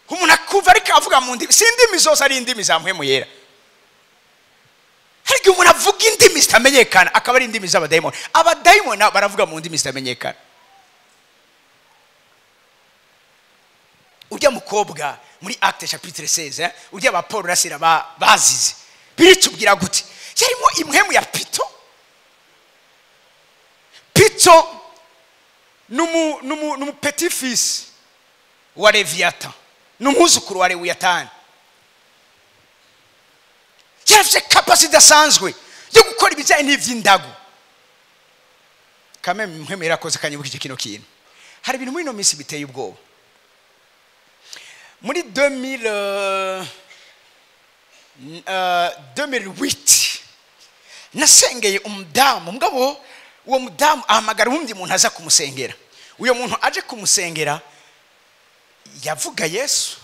umuntu akuva ariko avuga mu ndimi sindimi zose ari indimi za mpemu yera umuntu avuga indimi zitamenyekana akaba ari indimi z'abadayimoni. Abadayimoni baravuga mu ndimi zitamenyekana. Ujya mukobwa muri Acte chapitre 16 ujya ba Paul rasira bazize biritubwira gute yarimo imwemu ya Pito. Pito numu petit fils wa Leviathan numuzukuru wa Leviathan. Yarafite capacity dasanzwe yo gukora ibijyanye n'ivy'indagu. Kame mwemu yarakoze kanyibuka kino kintu. Hari ibintu muri no minsi biteye ubwoba. Muri 2008 nasengeye umudamu mugabo uwo mudamu ahamagara undi muntu aza kumusengera. Uyo muntu aje kumusengera yavuga Yesu,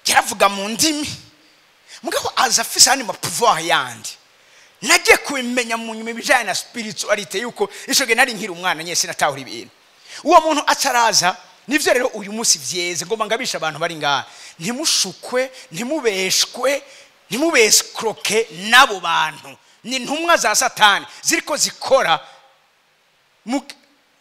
yaravuga mu ndimi mugabo aza afise ani pouvoir yandi. Nagiye kubimenya mu nyuma bijanye na spirituality yuko ishoge nari nkiri umwana nyese natahura ibintu. Uwo muntu ataraza nivyo rero uyu munsi vyeze ngomba ngabisha abantu bari ngaha ntimushukwe ntimubeshwe ntimubeskroke nabo bantu ni ntumwa za Satani ziriko zikora mu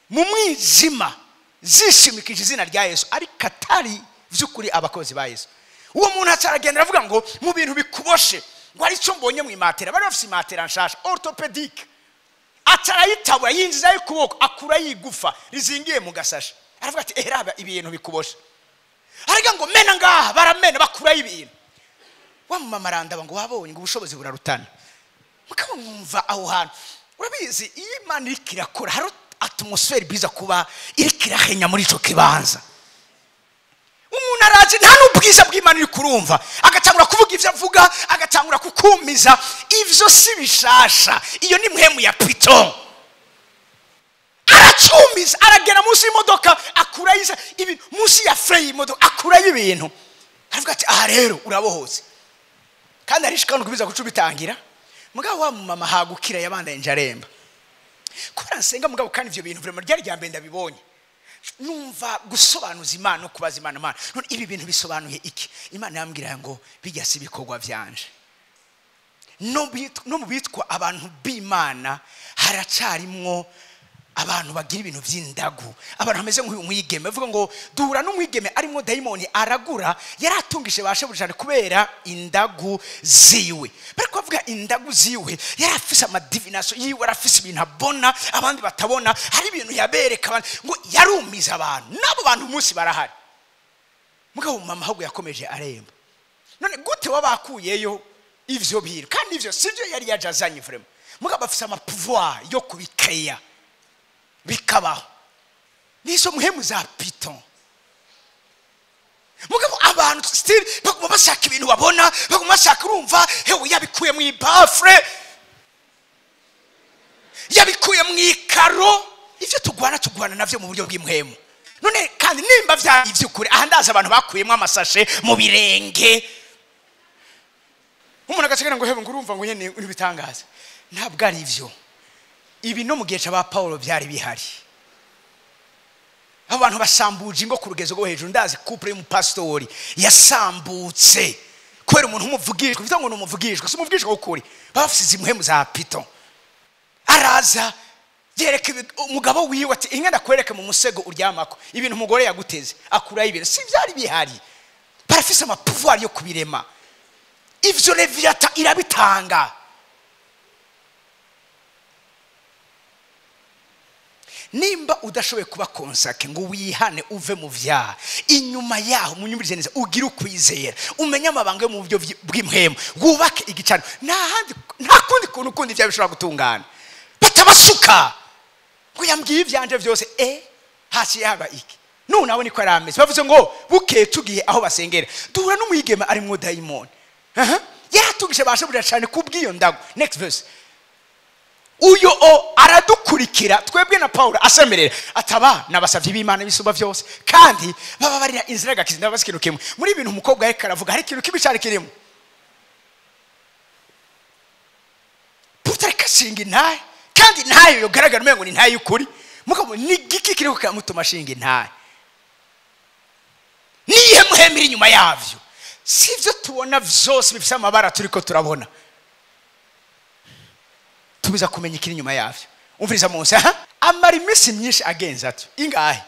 mwijima zishimikije izina rya Yesu ari katari vyukuri abakozi ba Yesu. Uwo muntu ataragenda avuga ngo mu bintu bikuboshe ngo ari cyo mbonye mu imatera bari bafise imatera nshasha orthopedic atarayitaba yinjiza y'ukuboko akura yigufa rizingiye mu gasashe. Aravuga ati eraba ibintu bikuboshe. Araga ngo mena ngaha baramena bakura ibintu. Wa mama randa ngo wabonye ngo ubushobozi burarutana. Mukamumva aho hantu. Urabizi Imana ikirakora hari atmosphere biza kuba irikirahenya muri ico kibanza. Umuntu araje nta n'ubwiza bw'Imana iri kurumva agatangura kuvuga ivyo avuga agatangura kukumiza ivyo si bishasha. Iyo ni mwemu ya Pito. Aracumiza aragera munsi y'imodoka akurayiza ibintu munsi ya frame y'imodoka akurayo ibintu. Aravuga ati aha rero urabohose. Kandi arishikana kubiza gucubitangira. Mugabo wa mama hagukira yabandanye njaremba. Kubera nsenga mugabo kandi ivyo bintu vraiment ryari ryambe ndabibonye. Numva gusobanuza Imana no kubaza Imana Imana. None ibi bintu bisobanuye iki? Imana yambwira ngo bijya si bikorwa vyanje. No mu bitwa abantu b'Imana haracarimwo abantu bagira ibintu vy'indagu. Abantu hameze nk'uyu mwigeme avuga ngo duhura n'umwigeme arimo daimoni aragura yaratungije bashe bujane kubera indagu ziwe. Bari kuvuga indagu ziwe yarafise ama divination yiwe arafise ibintu abona abandi batabona hari ibintu yabereka abantu ngo yarumiza abantu nabo bantu umunsi barahari. Mugabo mama ahubwo yakomeje aremba. None gute wabakuyeyo ivyo bintu kandi ivyo sivyo yari yajazanye vraiment. Mugabo afise ama pouvoir yo kubikeya bikabaho nizo muhemu za Pito. Mugabo abantu still baguma bashaka ibintu babona baguma bashaka urumva hewe yabikuye mu ibafre yabikuye mu ikaro ivyo tugwana navyo mu buryo bw'imhemu. None kandi nimba vya ivyukuri aha ndaza abantu bakuyemo amasashe mu birenge. Umuntu agacegana ngo hewe ngurumva ngo nyene ibitangaza ntabwo ari ivyo. Ibi no mugihe ba Paulo byari bihari. Abantu basambuje ingo ku rugezo rwo hejuru ndazi couple y'umupastori yasambutse kwera umuntu umuvugishwe bita ngo numuvugishwe si umuvugishwe ukuri bafise imhemu za Pito. Araza yereka umugabo wiwe ati inka ndakwereke mu musego uryamako ibintu umugore yaguteze akura ibintu si byari bihari. Barafise ama pouvoir yo kubirema. Ivyo Leviathan irabitanga. Nimba udashoboye kuba konsake ngo wihane uve mu vyaha inyuma yaho munyumvirize neza ugira ukwizera umenya amabanga yo mu buryo bw'imhemu wubake igicano nta kundi kuntu kundi vya bishobora gutungana batabasuka ngo yambwiye ivyanje vyose hasi yaba iki none nawe niko arameze bavuze ngo bukeye tugiye aho basengera duhura n'umwigeme ari mu daimoni yaratubishe bashe burya cyane kubwiyo ndago. Next verse. Uyo aradukurikira twebwe na Paulo asemerera ataba nabasavye b'Imana bisumba vyose kandi baba barira inzira gakiza ndabasikiro kimwe muri ibintu umukobwa ariko aravuga hari ikintu kibicari kirimo puta kashinga ntaye kandi ntayo yogaragara umengo ni ntaye ukuri mugabo ni giki kiri kukamutuma shinga ntaye niye muhemira inyuma yavyo sivyo tubona vyose bifise amabara turiko turabona tubiza kumenya ikiri nyuma yavyo. Umviriza Mose amara iminsi myinshi agenza ati ingahe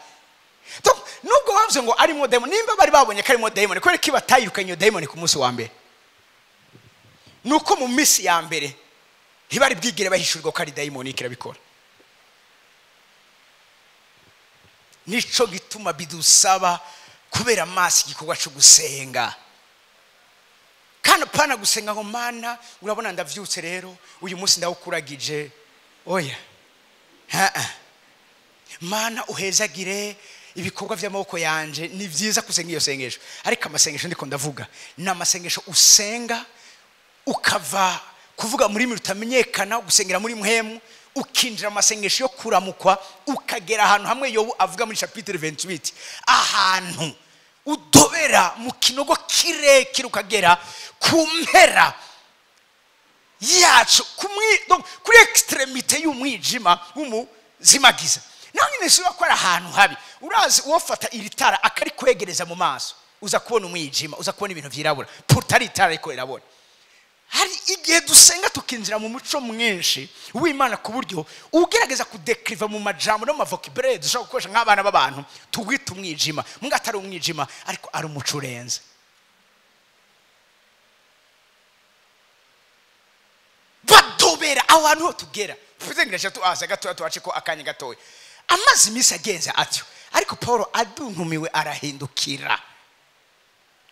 nubwo bavuze ngo arimo demon nimba bari babonye ko arimo demon ko reki batayirukanye demon ku munsi wa mbere nuko mu minsi ya mbere ntibari bwigire bahishurwa ko ari demon ikirabikora. Nico gituma bidusaba kubera amaso igikorwa cyo gusenga. Kana pana gusenga ngo mana urabona ndavyutse rero uyu munsi ndawukuragije oya mana uhezagire ibikorwa by'amaboko yanje. Ni byiza kusenga iyo sengesho ariko amasengesho ndiko ndavuga na amasengesho usenga ukava kuvuga muri utamenyekana gusengera muri muhemu ukinjira amasengesho yo kuramukwa ukagera ahantu hamwe Yobu avuga muri chapitre 28 ahantu udobera mu kinogo kirekire ukagera ku mpera yacu kuri extremite y'umwijima w'umuzimagiza. Naho nyine siba ko ari ahantu habi urazi uwofata iritara akari kwegereza mu maso uza kubona umwijima uza kubona ibintu vyirabura putari itara ariko irabona. Hari igihe dusenga tukinjira mu muco mwinshi w'Imana ku buryo ugerageza kudekriva mu majambo no mavokibere dushaka gukoresha nk'abana b'abantu tugwita umwijima mbwa atari umwijima ariko ari umuco urenze. Badobera abantu ho tugera tuzengereje tuaza gato tuache ko akanya gatoya amazi misi agenza atyo ariko Paulo aduntumiwe arahindukira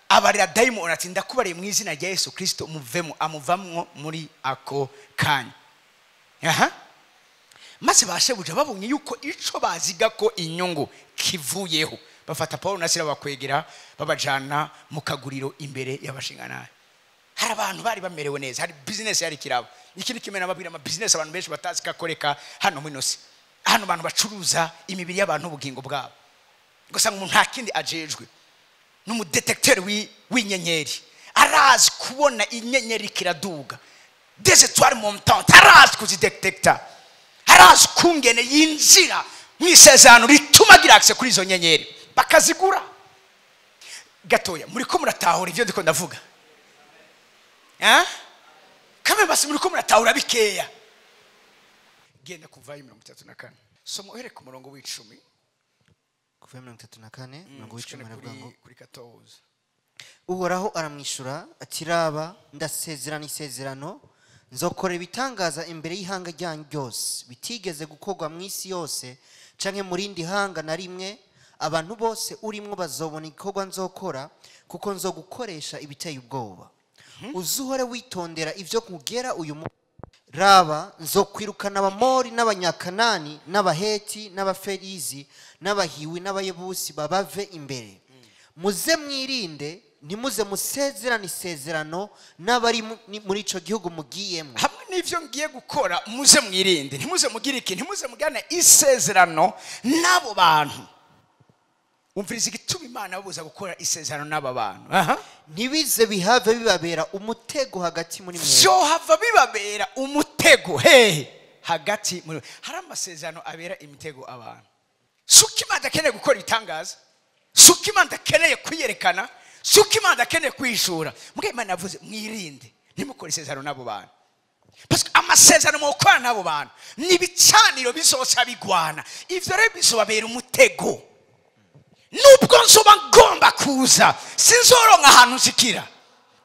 abarira daimon ati ndakubariye mu izina rya Yesu Kristo muvemo amuvamwo muri ako kanya. Maze bashebuja babonye yuko ico baziga ko inyungu kivuyeho bafata Paulo na Sila bakwegera babajana mu kaguriro imbere y'abashinganaye. Hari abantu bari bamerewe neza, hari business yari kirabo. Ikindi kimena babwira ama business abantu benshi batazi kakoreka hano mwinosi. Hano abantu bacuruza imibiri y'abantu ubugingo bwabo. Gusa umuntu nta kindi ajejwe. N'umudetekteur w'inyenyeri. Arazi kubona inyenyeri kiraduga. Des étoiles montantes, arazi kuzidetecta. Arazi kungene yinjira mwisezano rituma gira access kuri izo nyenyeri. Bakazigura. Gatoya, muri ko muratahura ivyo ndiko ndavuga. Kame basi muri ko muratahura bikeya. Genda kuva 34. Somo here ku murongo w'10. Kuva 34 murongo w'10 aravuga ngo kuri 14. Uhoraho aramwishura ati raba ndasezerana isezerano nzokora ibitangaza imbere y'ihanga ryanyu ryose bitigeze gukorwa mu isi yose canke muri ndi hanga na rimwe abantu bose urimwo bazobona ikorwa nzokora kuko nzogukoresha ibiteye ubwoba. Uzuhore witondera ivyo kugera uyu raba nzokwirukana abamori n'abanyakanani n'abaheti n'abaferizi n'abahiwi n'abayebusi babave imbere. Muze mwirinde ntimuze musezerana isezerano n'abari muri ico gihugu mugiyemo. Hamwe n'ivyo ngiye gukora muze mwirinde ntimuze mugira iki ntimuze mugane isezerano n'abo bantu. Umviriza igituma Imana babuza gukora isezerano n'aba bantu. Ntibize bihave bibabera umutego hagati muri mwe. Vyo hava bibabera umutego hagati muri. Hari amasezerano abera imitego abantu. Sukimana akeneye gukora itangaza. Sukimana akeneye kwiyerekana. Sukimana akeneye kwishura. Muge Imana yavuze mwirinde ntimukore isezerano n'abo bantu. Parce que amasezerano mu gukora n'abo bantu nibicaniro bizoca bigwana. Ivyo rero bizobabera umutego. Nubwo nzoba ngomba kuza sinzoronka ahantu nzikira.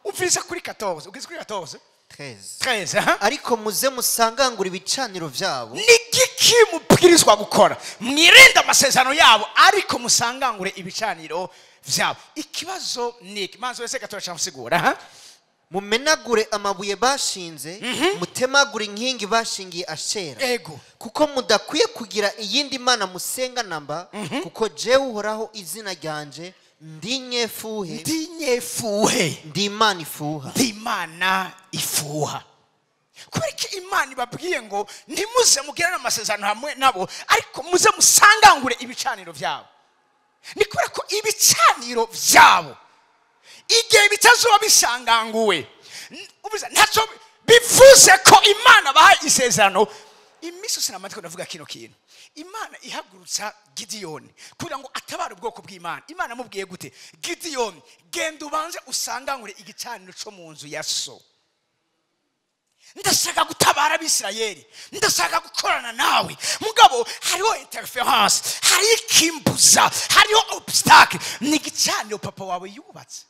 Umviriza kuri 14 ugeze kuri 14 13 ariko muze musangangura ibicaniro vyabo. Nigiki mubwirizwa gukora mwirinde amasezerano yabo ariko musangangure ibicaniro vyabo. Ikibazo niki manzo wese gatora cyamsigura mumenagure amabuye bashinze mutemagure inkingi bashingiye Ashera. Ego kuko mudakwiye kugira iyindi mana musenga namba kuko jewe uhoraho izina ryanje ndi nyefuhe ndi Imana ifuha. Ndi Imana ifuha. Kubereka Imana ibabwiye ngo ntimuze mugirana amasezerano hamwe nabo ariko muze musangangure ibicaniro vyabo. Ni kubera ko ibicaniro vyabo igihe bitazoba bisanganguwe ubuza ntaco bivuze ko Imana baha isezerano. Imiso sinamatiko ndavuga kino kintu. Imana ihagurutsa Gideon kugira ngo atabare ubwoko bw'Imana. Imana mubwiye gute? Gideon genda ubanze usangangure igicaniro cyo mu nzu ya so. ndashaka gutabara abisirayeli, ndashaka gukorana nawe, mugabo hariho interference, hari ikimbuza, hariho obstacle. Ni igicaniro papa wawe yubatse.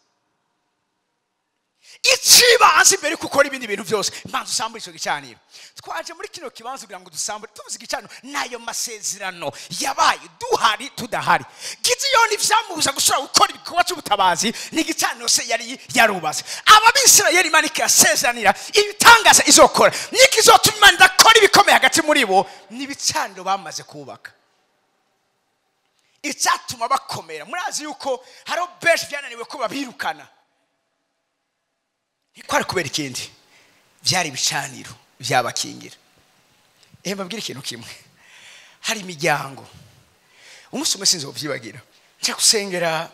Ikibanza imbere gukora ibindi bintu byose, mbanza usambura icyo gicaniro. Twaje muri kino kibanza kugira ngo dusambure, tuvuze igicaniro nayo masezerano yabaye duhari tudahari. Gideyoni vyamubuza gushobora gukora ibikorwa cy'ubutabazi, ni igicaniro se yari yarubatse. Ababisirayeli Imana ikasezanira ibitangaza izokora, nikizotuma Imana idakora ibikomeye hagati muri bo, ni ibicaniro bamaze kubaka. Icyatuma bakomera, murazi yuko hariho benshi byananiwe ko babirukana. Ikwari kubera ikindi, byari ibicaniro byabakingira. Mbabwira ikintu kimwe, hari imiryango, umunsi umwe sinzi ubyibagira, nje gusengera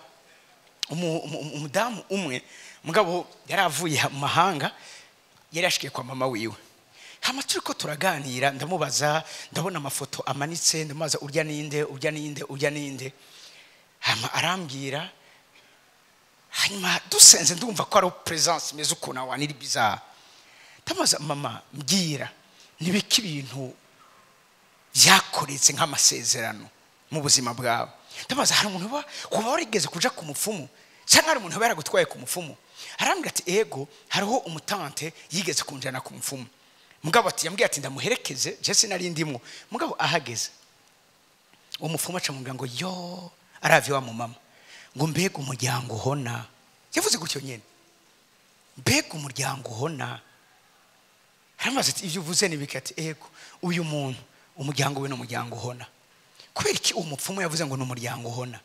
umudamu umwe, mugabo yaravuye mu mahanga, yari yashikiye kwa mama wiwe. Hama turiko turaganira, ndamubaza, ndabona amafoto amanitse, ndamubaza urya ninde. Hama arambwira, hanyuma dusenze ndumva ko ari presence imeze ukuntu waniri bizarre. Ndamubaza, mama mbwira nibiki ibintu byakoretse nk'amasezerano mu buzima bwawe. Ndamubaza, hari umuntu kuba warigeze kuja ku mupfumu cyangwa hari umuntu yaragutwaye ku mupfumu? Arambwira ati ego, hariho umutante yigeze kunjana ku mupfumu. Mugabo ati yambwiye ati ndamuherekeze, je sinari ndimo. Mugabo ahageze umupfumu aca mubwira ngo yo aravye wa mama ngo mbega umuryango uhona. Yavuze gutyo nyene, mbega umuryango uhona. Haramaze ati ivyo uvuze nibikati ego, uyu muntu umuryango we no muryango uhona. Kubera iki umupfumu yavuze ngo no muryango uhona?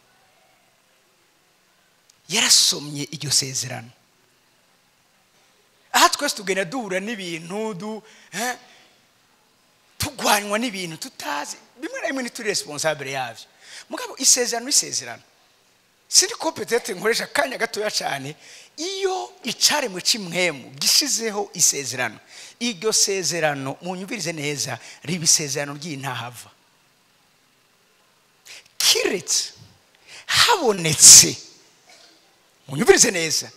Yarasomye iryo sezerano. Aha twese tugenda duhura n'ibintu tugwanywa n'ibintu tutazi, bimwe na bimwe ntituri responsable yavyo. Mugabo isezerano sindi ko peut-être nkoresha kanya gatoya cyane, iyo icaremwe c'imwemu gishizeho isezerano, iryo sezerano munyumvirize neza riba isezerano ry'intahava. Kiretse habonetse, munyumvirize neza,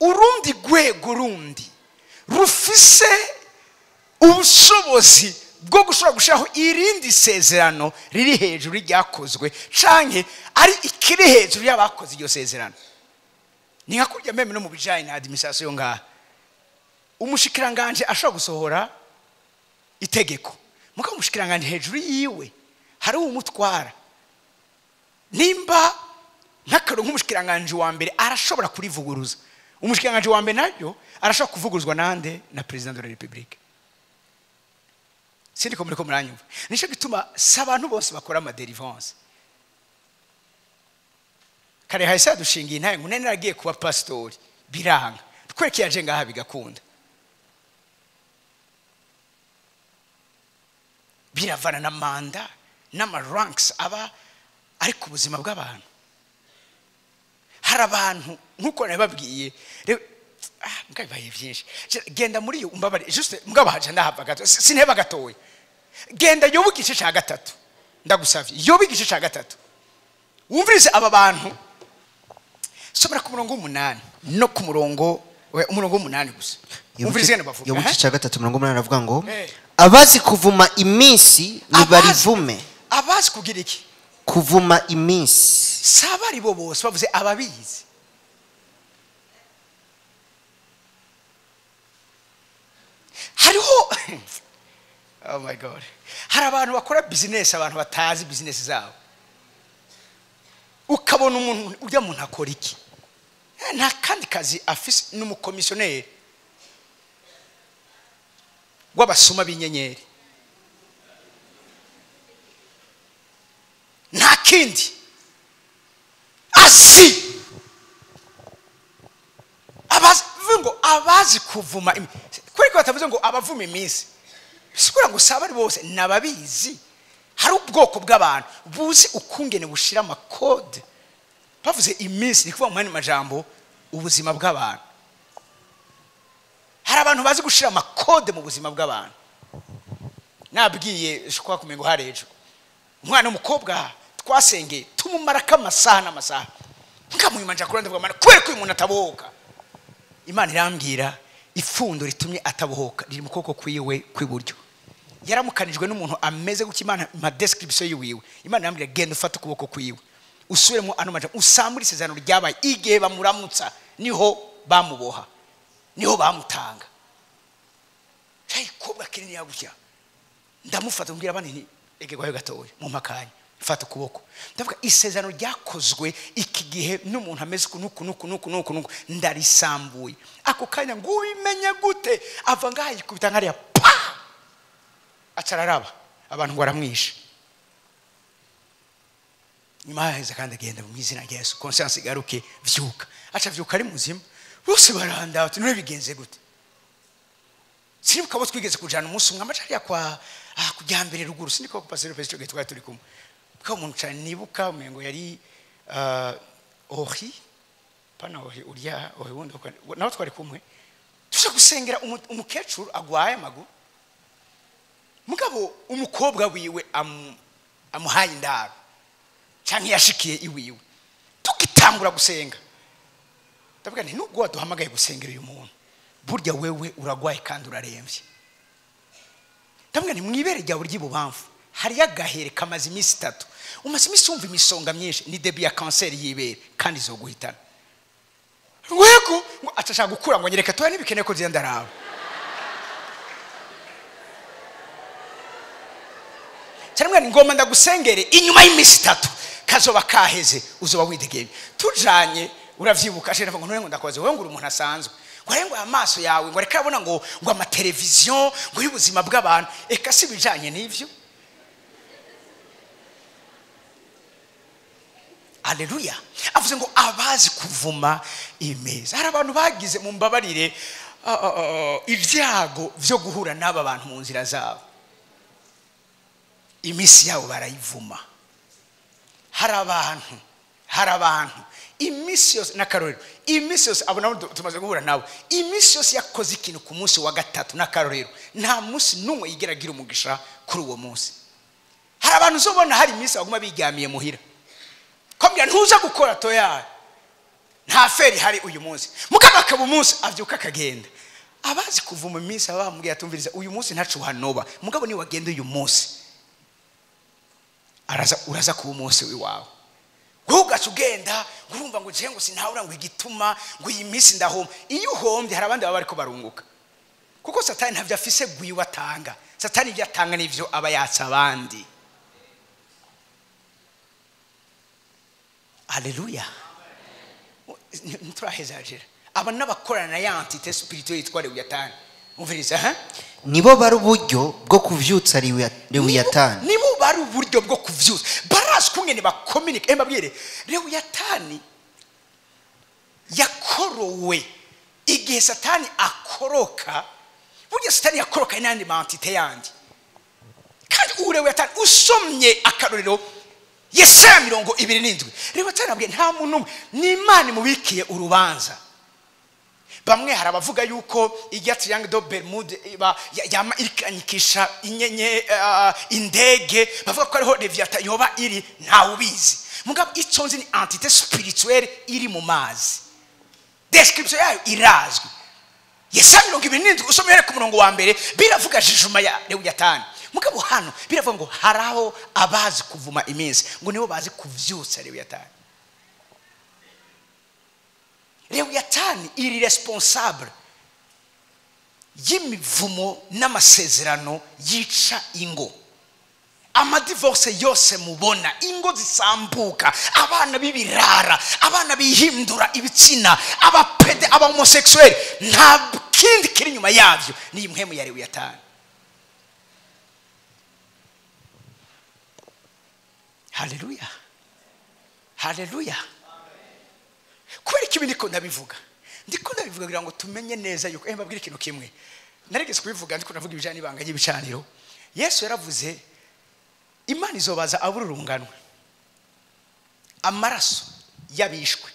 urundi rwego rundi rufise ubushobozi bwo gushobora gushiraho irindi sezerano riri hejuru ryakozwe, canke ari ikiri hejuru y'abakoze iryo sezerano. Ni nka kurya meme no mu bijanye na administration ngaha, umushikiranganje ashobora gusohora itegeko, muka umushikiranganje hejuru yiwe hari umutwara. Nimba nk'akaro nk'umushikiranganje wa mbere arashobora kurivuguruza, umushikiranganje wa mbere naryo arashobora kuvuguruzwa nande na president de la République. Sindi ko muri ko muranyumva. Nico gituma sabantu bose bakora ama deliverance. Kare hahise dushingiye ntaye ngo nene nagiye kuba pastori biranga. Tweke yaje ngaha bigakunda. Biravana na manda n'ama ranks aba ari ku buzima bw'abantu. Hari abantu nkuko nababwiye mkabaye byinshi, genda muri yo umbabare juste mgabahaje ndahava gato, sinheba gatoye. Genda yobuka igice cya gatatu, ndagusavye yobuka igice cya gatatu. Wumvirize aba bantu, somera ku murongo 8 no ku murongo 8 gusa. Wumvirize ngene bavuga. Yobuka igice cya gatatu murongo 8 aravuga ngo abazi kuvuma iminsi nibarivume. Abazi kugira iki? Kuvuma iminsi. Sabari bo bose bavuze ababizi. Hariho oh my god, hari abantu bakora business, abantu batazi business zabo. Ukabona umuntu urya muntu akora iki, nta kandi kazi afise n'umukomisiyoneri w'abasoma b'inyenyeri, nta kindi asi abazi kuvuma. Kweko batavuze ngo abavuma iminsi, sikura ngo sabari bose nababizi. Hari ubwoko bw'abantu buzi ukungene bushira amakode. Bavuze iminsi nikuva mu majambo ubuzima bw'abantu. Hari abantu bazi gushira amakode mu buzima bw'abantu. Nabwiye shukwa kumengo harejo umwana w'umukobwa twasenge tumumara kamasaha n'amasaha, nkamuyimanja kuranda bwa mana kwereka uyu muntu ataboka. Imana irambwira ifundo ritumye atabohoka riri mu kuboko kwiwe kw'iburyo. Yaramukanijwe n'umuntu ameze guki Imana ma description yiwe. Imana yambwira genda ufata ukuboko kwiwe usubiremo ano majambo usambura isezerano ryabaye igihe bamuramutsa niho bamuboha niho bamutanga. Hey kobwa kinini yagutya ndamufata mbwira banini ege gwayo gatoya mu makanya fata ukuboko ndavuga isezerano ryakozwe iki gihe n'umuntu ameze nuku ndarisambuye ako kanya ngo ubimenye gute ava ngayi kubita nkariya pa acararaba abantu ngo aramwisha nyuma yaheze kandi agenda mu izina rya Yesu conscience igaruke vyuka aca vyuka ari muzima bose baranda ati none bigenze gute sinibuka bo twigeze kujana umunsi umwe amacari kwa kujyambere ruguru siniko ko passer pesto getwa turi kumwe ko umuntu cyane nibuka umengo yari ohi pana ohi urya ohi wundi naho twari kumwe tuje gusengera umukecuru agwaye magu mugabo umukobwa wiwe amuhaye indaro cyane yashikiye iwiwe tukitangura gusenga ndavuga nti nubwo duhamagaye gusengera uyu muntu burya wewe uragwaye kandi uraremvye ndavuga nti mwibere rya buryo bubamfu hari yagahere kamaze imisi 3 umaze imisi umva imisonga myinshi ni debut ya cancer y'ibere kandi zo guhitana ngweko ngo atashaka gukura ngo nyereka toya nibikeneye ko ziyandaraho cyane ngoma ndagusengere inyuma y'imisi 3 kazoba kaheze uzoba widegeye tujanye uravyibuka ashira ngo none ngo ndakoze wewe ngura umuntu asanzwe ngo amaso yawe ngo reka abona ngo ama television ngo y'ubuzima bw'abantu eka si bijanye n'ivyo. Haleluya. Avuze ngo abazi kuvuma imeza hari abantu bagize mu mbabarire ibyago byo guhura n'aba bantu mu nzira zabo imisi yabo barayivuma. hari abantu imisi yose n'akarorero imisi yose abona tumaze guhura nabo imisi yose yakoze ikintu ku munsi wa gatatu n'akarorero nta munsi numwe yigeragira umugisha kuri uwo munsi. Hari abantu uzobona hari imisi baguma biryamiye muhira kombya ntuza gukora toya nta feri hari uyu munsi mugaba akaba umunsi avyuka akagenda. Abazi kuvuma imisi abambwiye atumviriza uyu munsi ntacu hanoba mugabo ni wagenda uyu munsi uraza kuba umunsi wiwawe ugaca ugenda urumva ngo je ngo sinahura ngo igituma ngo iyi minsi ndahoma. Iyo uhombye hari abandi baba bariko barunguka kuko satani ntavyo afise gwiwe atanga. Satani ivyo atanga nivyo aba yatsa abandi. Haleluya. Nturahezajira aba n'abakorana ya entité spirituelle yitwa Lewiyatani umviriza nibo bari uburyo bwo kuvyutsa Lewiyatani nibo bari uburyo bwo kuvyutsa baras kungene bakomunike mbabwire Lewiyatani yakorowe igihe satani akoroka burya satani yakoroka inandi ma entité yandi kandi Lewiyatani usomye akarorero Yesaya 27 Lewiyatani abwiye nta muntu ni Imana mubikiye urubanza. Bamwe harabavuga yuko ijya triangle do Bermude yama irikanyikisha inyenye indege bavuga ko ariho Lewiyatani yoba iri nta ubizi mugabo iconze ni entité spirituelle iri mu mazi. Description yayo irazwi. Yesaya 27 usomere ku murongo wa mbere biravuga jijuma ya Lewiyatani mugabo hano biravuga ngo haraho abazi kuvuma iminsi ngo nibo bazi kuvyutsa Lewiyatani. Lewiyatani iri responsable y'imivumo n'amasezerano yica ingo. Amadivorce yose mubona ingo zisambuka abana bibirara abana bihindura ibitsina abapede aba homosexuel nta kindi kiri nyuma yavyo ni impwemu ya Lewiyatani. Haleluya. Haleluya. Kweli kibi ndiko ndabivuga kugira ngo tumenye neza yuko mbabwira ikintu kimwe naregeze kubivuga ndiko navuga ibijanye n'ibanga ry'ibicaniro. Yesu yaravuze Imana izobaza abururunganwe amaraso yabishwe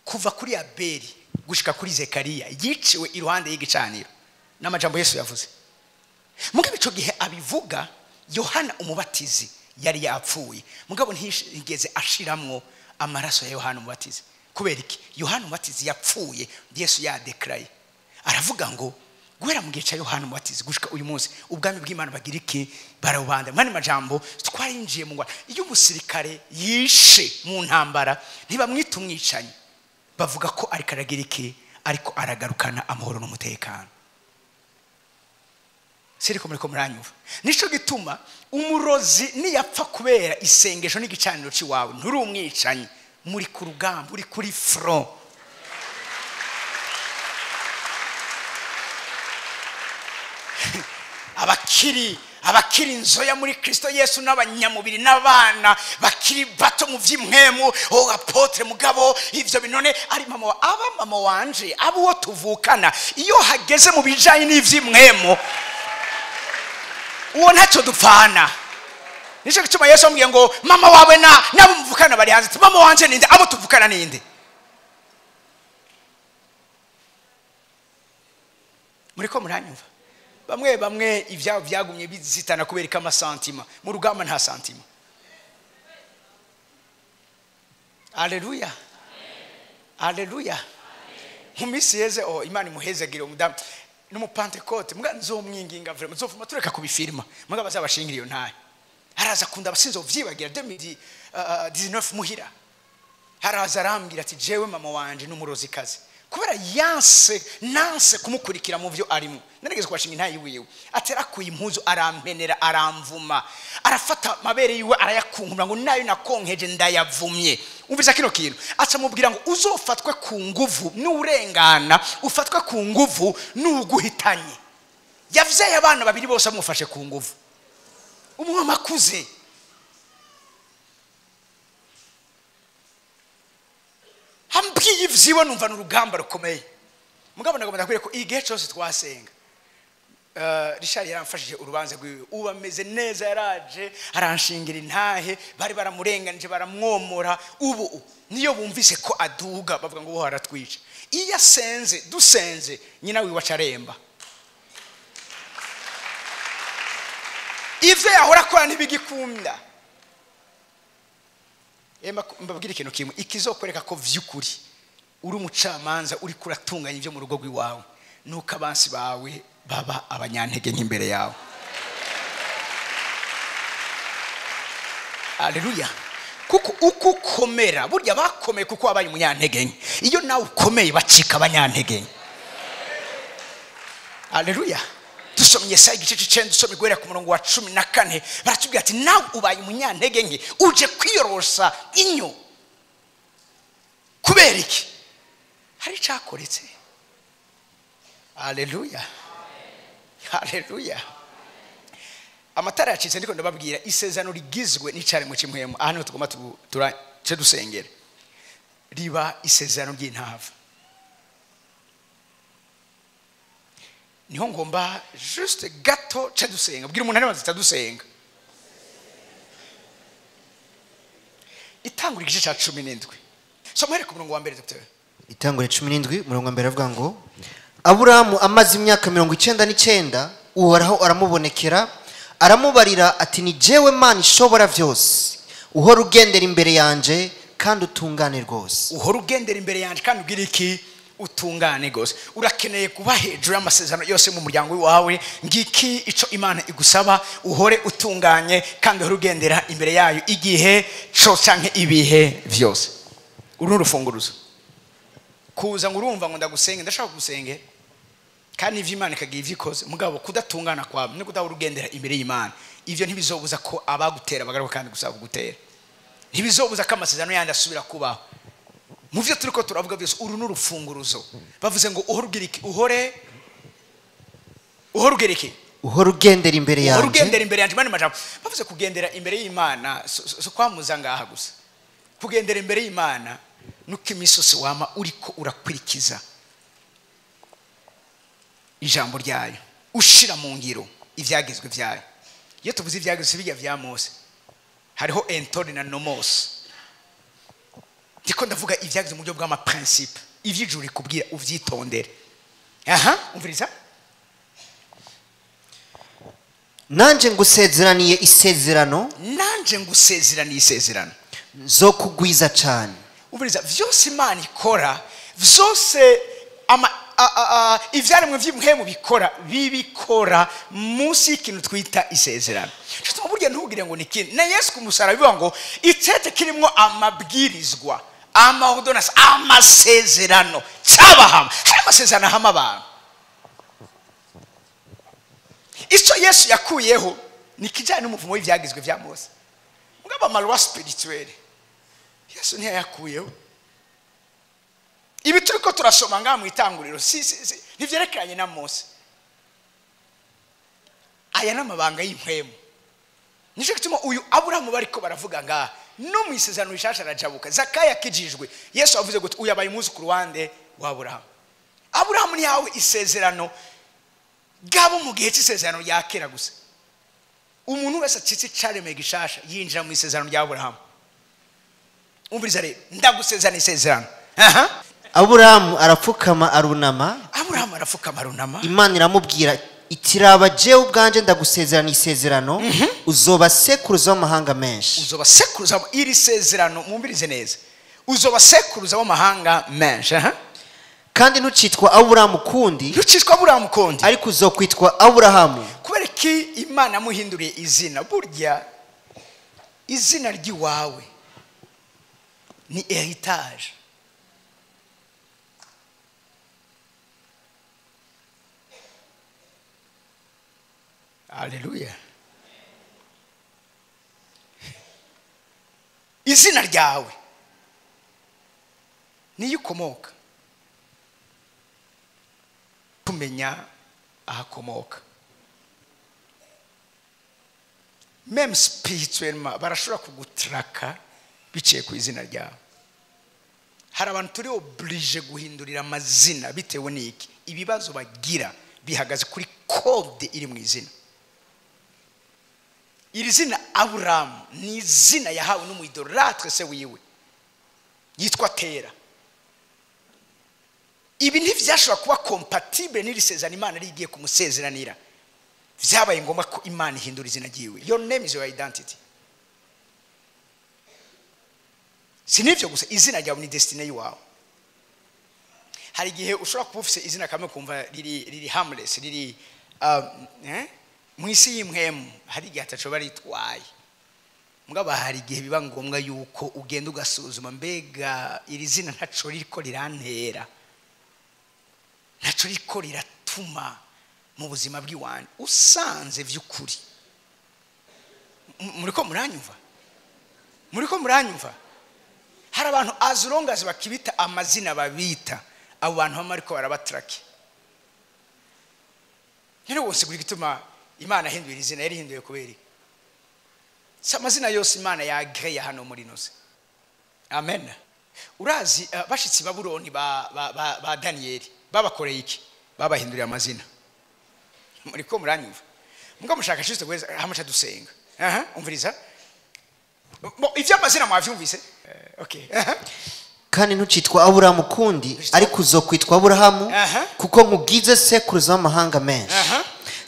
kuva kuri Abeli gushika kuri Zekariya yiciwe iruhande y'igicaniro n'amajambo Yesu yavuze. Mugabo ico gihe abivuga Yohana umubatizi yari yapfuye mugabo ntigeze ashiramwo amaraso ya Yohana umubatizi. Kubera iki Yohana umubatizi yapfuye Yesu ya declare aravuga ngo guhera mu gihe cya Yohana Umubatizi gushika uyu munsi ubwami bw'Imana bagira iki barabanda mani majambo twarinjiye mu Rwanda iyo umusirikare yishe mu ntambara ntibamwita umwicanyi bavuga ko ariko aragira iki ariko aragarukana amahoro n'umutekano siriko muri ko muranyuva nico gituma umurozi niyapfa kubera isengesho n'igicaniro ciwawe nturi umwicanyi muri ku rugamba uri kuri front abakiri inzoya muri Kristo Yesu n'abanyamubiri n'abana bakiri bato mu vy'imwemu apotre mugabo ivyo binone ari mama wanje abo tuvukana iyo hageze mu bijanye n'ivy'imwemu uwo ntacyo dupfana nico gituma Yesu amubwiye ngo mama wawe nabo muvukana bari hanze mama wanje ninde abo tuvukana ninde muri ko muranyumva bamwe ivyabo vyagumye bizitana kubereka amasantima mu rugamba nta santima Haleluya Haleluya Mumisi yeze Imana imuhezagire umudamu n'umupantekote mga nzomwinginga vraiment nzofuma tureka kubifirma mga bazabashingira iyo ntaye haraza kunda abasinzo vyibagira 2019 muhira haraza arambwira ati jewe mama wanje n'umurozikazi kubera nanse kumukurikira mu byo arimo narigeze kwashinga ntayi wiwe atera kuyimpuzu arampenera aramvuma arafata mabere yiwe arayakunkumura ngo nayo nakonkeje ndayavumye umvise kino kintu aca mubwira ngo uzofatwe ku nguvu n'urengana ufatwe ku nguvu n'uguhitanye yavyaye abana babiri bose amufashe ku nguvu umwama kuze hambwiye ivyiwe numva n'urugamba rukomeye mugabo nagomba kwire ko igihe cyose twasenga Richard yaramfashije urubanza rwiwe ubameze neza yaraje aranshingira intahe bari baramurenganije baramwomora ubu niyo bumvise ko aduga bavuga ngo haratwica iyo asenze dusenze nyina wiwe acaremba ivyo yahora akora ntibigikunda mbabwira ikintu kimwe ikizokwereka ko vy'ukuri uri umucamanza uri kuratunganya ivyo mu rugo rw'iwawe nuko abansi bawe baba abanyantege nk'imbere yawe Haleluya kuko ukukomera burya bakomeye kuko abaye umunyantege nke iyo nawe ukomeye bacika abanyantege nke Haleluya dusomye Yesaya igice c'9 dusomye guhera ku murongo wa 14 baratubwira ati nawe ubaye umunyantege nke uje kwiyorosa inyo kubera iki hari cyakoretse Haleluya Haleluya amatara yacitse ndiko ndababwira isezerano rigizwe n'icare mu kimwemo hano tugoma turace dusengera riba isezerano ry'intava niho ngomba juste gato ce dusenga bwira umuntu ari dusenga itangura igice ca 17 somere ku murongo wa mbere Dr. itangura 17 murongo wa mbere avuga ngo Aburahamu amaze imyaka 99 uhoraho aramubonekera aramubarira ati ni jewe Mana ishobora byose uhora ugendera imbere yanje kandi utungane rwose uhora ugendera imbere yanje kandi ugira iki utungane gose urakeneye kuba hejuru y'amasezerano yose mu muryango wawe ngiki ico Imana igusaba uhore utunganye kandi uhora ugendera imbere yayo igihe cyo canke ibihe byose uru rufunguruzo kuza ngo urumva ngo ndagusenge ndashaka gusenge kandi ivyo Imana ikagiye ivyikoze mugabo kudatungana kwawe no kudahora ugendera imbere y'Imana ivyo ntibizobuza ko abagutera bagaruka kandi gusaba kugutera ntibizobuza ko amasezerano yandi asubira kubaho mu byo turiko turavuga byose uru n'urufunguruzo bavuze ngo uhora ugira iki uhora ugira iki uhora ugendera imbere yanje uhora ugendera imbere yanje mani majambo bavuze kugendera imbere y'Imana so kwamuza ngaha gusa kugendera imbere y'Imana nuko imisosi wama uriko urakwirikiza ijambo ryayo ushira mu ngiro ivyagizwe vyayo iyo tuvuze ivyagizwe bijya vya Mose hariho entori na nomos ndiko ndavuga ivyagizwe mu buryo bw'ama principe ivyijuri kubwira uvyitondere umviriza nanje ngusezeraniye isezerano zo kugwiza cyane umviriza vyose Imana ikora vyose ivyaremwe vy'imhemu bibikora munsi y'ikintu twita isezerano. Cyo burya ntugire ngo nikindi. Na Yesu kumusara bivuga ngo itsete kirimo amabwirizwa, amaordonance, amasezerano cyabahama. Hari amasezerano hama abantu. Icyo Yesu yakuyeho nikijanye n'umuvumo w'ivyagizwe vya Mose. Mugaba malwa spirituel. Yesu niyo yakuyeho. Ibi turiko turasoma ngaha mu itanguriro ntivyerekeranye na Mose. Aya n'amabanga y'impwemu. Nico gituma uyu Aburahamu bariko baravuga ngaha no mu isezerano rishasha rajabuka. Zakaya kijijwe. Yesu avuze ngo uyu abaye umuzukuru wande wa Aburahamu. Aburahamu ni yawe isezerano gabo mu gihe cy'isezerano rya kera gusa. Umuntu wese acitse caremeye gishasha yinjira mu isezerano rya Aburahamu. Umviriza rero ndagusezerana isezerano. Aburahamu arapfukama arunama. Imana iramubwira itiraba je ubwanje ndagusezerana isezerano uzoba sekuruza w'amahanga menshi. Uzoba sekuruza iri sezerano mumbirize neza. Uzoba sekuruza w'amahanga menshi. Kandi ntucitwa Aburahamu kundi. Ariko uzokwitwa Aburahamu. Kubera ki Imana muhinduriye izina. Burya izina ry'iwawe ni heritage. Haleluya. Izina ryawe niyo ukomoka. Kumenya ahakomoka. Même spirituellement barashobora kugutraka biciye ku izina ryawe. Hari abantu turi oblige guhindurira amazina bitewe n'iki. Ibibazo bagira bihagaze kuri code iri mu izina. Iri zina Aburahamu ni izina yahawe n'umuyidolatre se wiwe yitwa Tera. Ibi ntivyashobora kuba compatible n'iri sezerano Imana rigiye kumusezeranira. Vyabaye ngombwa ko Imana ihindura izina ryiwe. Your name is your identity. Sinivyo gusa izina ryawe ni destiny yawe. Hari igihe ushobora kuba ufise izina kamwe kumva riri harmless, riri mwisi y'imhemu, hari igihe atacoba ritwaye. Mugaba hari igihe biba ngombwa yuko ugenda ugasuzuma mbega iri zina ntaco ririko rirantera, ntaco ririko riratuma mu buzima bw'iwanyu usanze vy'ukuri. Muriko muranyumva? Hari abantu as long as bakibita amazina babita, abo bantu bamwe ariko barabatrake. Nero wose kuri gituma Imana hinduye izina yari hinduye kubera amazina yose Imana yagreye hano muri nose. Amen. Urazi bashitsi Babuloni ba Daniel babakoreye iki? Babahinduriye amazina. Muriko muranyumva? Muga mushaka shiste kweza hamusha dusenga. Umviriza. Ivyo amazina mwavyumvise? Okay. Kandi ntucitwa Aburahamu kundi ariko uzokwitwa Aburahamu kuko nkugize sekuruza w'amahanga menshi.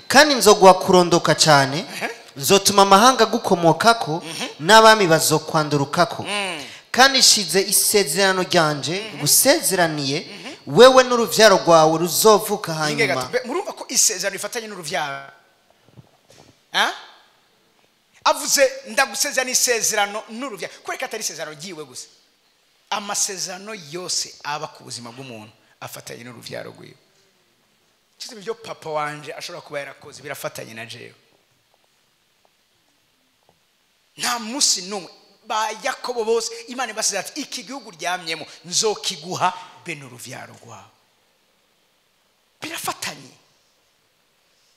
Kandi nzoguha kurondoka cyane, nzotuma amahanga gukomokako n'abami bazokwandurukako. Kandi shize isezerano ryanje gusezeraniye wewe n'uruvyaro rwawe ruzovuka hanyuma. Murumva ko isezerano ifatanye n'uruvyaro? Avuze ndagusezerana isezerano n'uruvyaro. Kureka atari isezerano giwe gusa. Amasezerano yose aba ku buzima bw'umuntu afatanye n'uruvyaro rwiwe. Kizi byo papa wanje ashobora kuba yarakoze birafatanye na jewe. Nta musi numwe ba Yakobo bose Imana ibasize ati iki gihugu ryamyemo nzokiguha be n'uruvyaro rwawe. Birafatanye.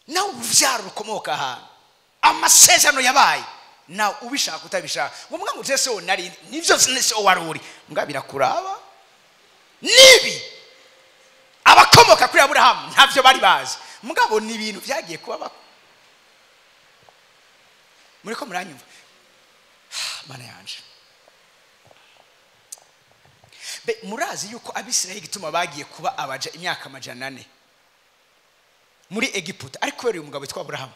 Na uruvyaro rukomoka ahantu. Amasezerano yabaye. Na ubishaka utabishaka. Ngombwa ngo ese o nari nivyo sinese o waruri. Mbwa birakuraba. Nibi abakomoka kuri Aburahamu ntavyo bari bazi. Mugabo ni ibintu byagiye kuba muriko muranyumva? Mana yanje. Be murazi yuko Abisirayeli gituma bagiye kuba abaja imyaka 400 muri Egiputa ariko kubera uyu mugabo witwa Aburahamu.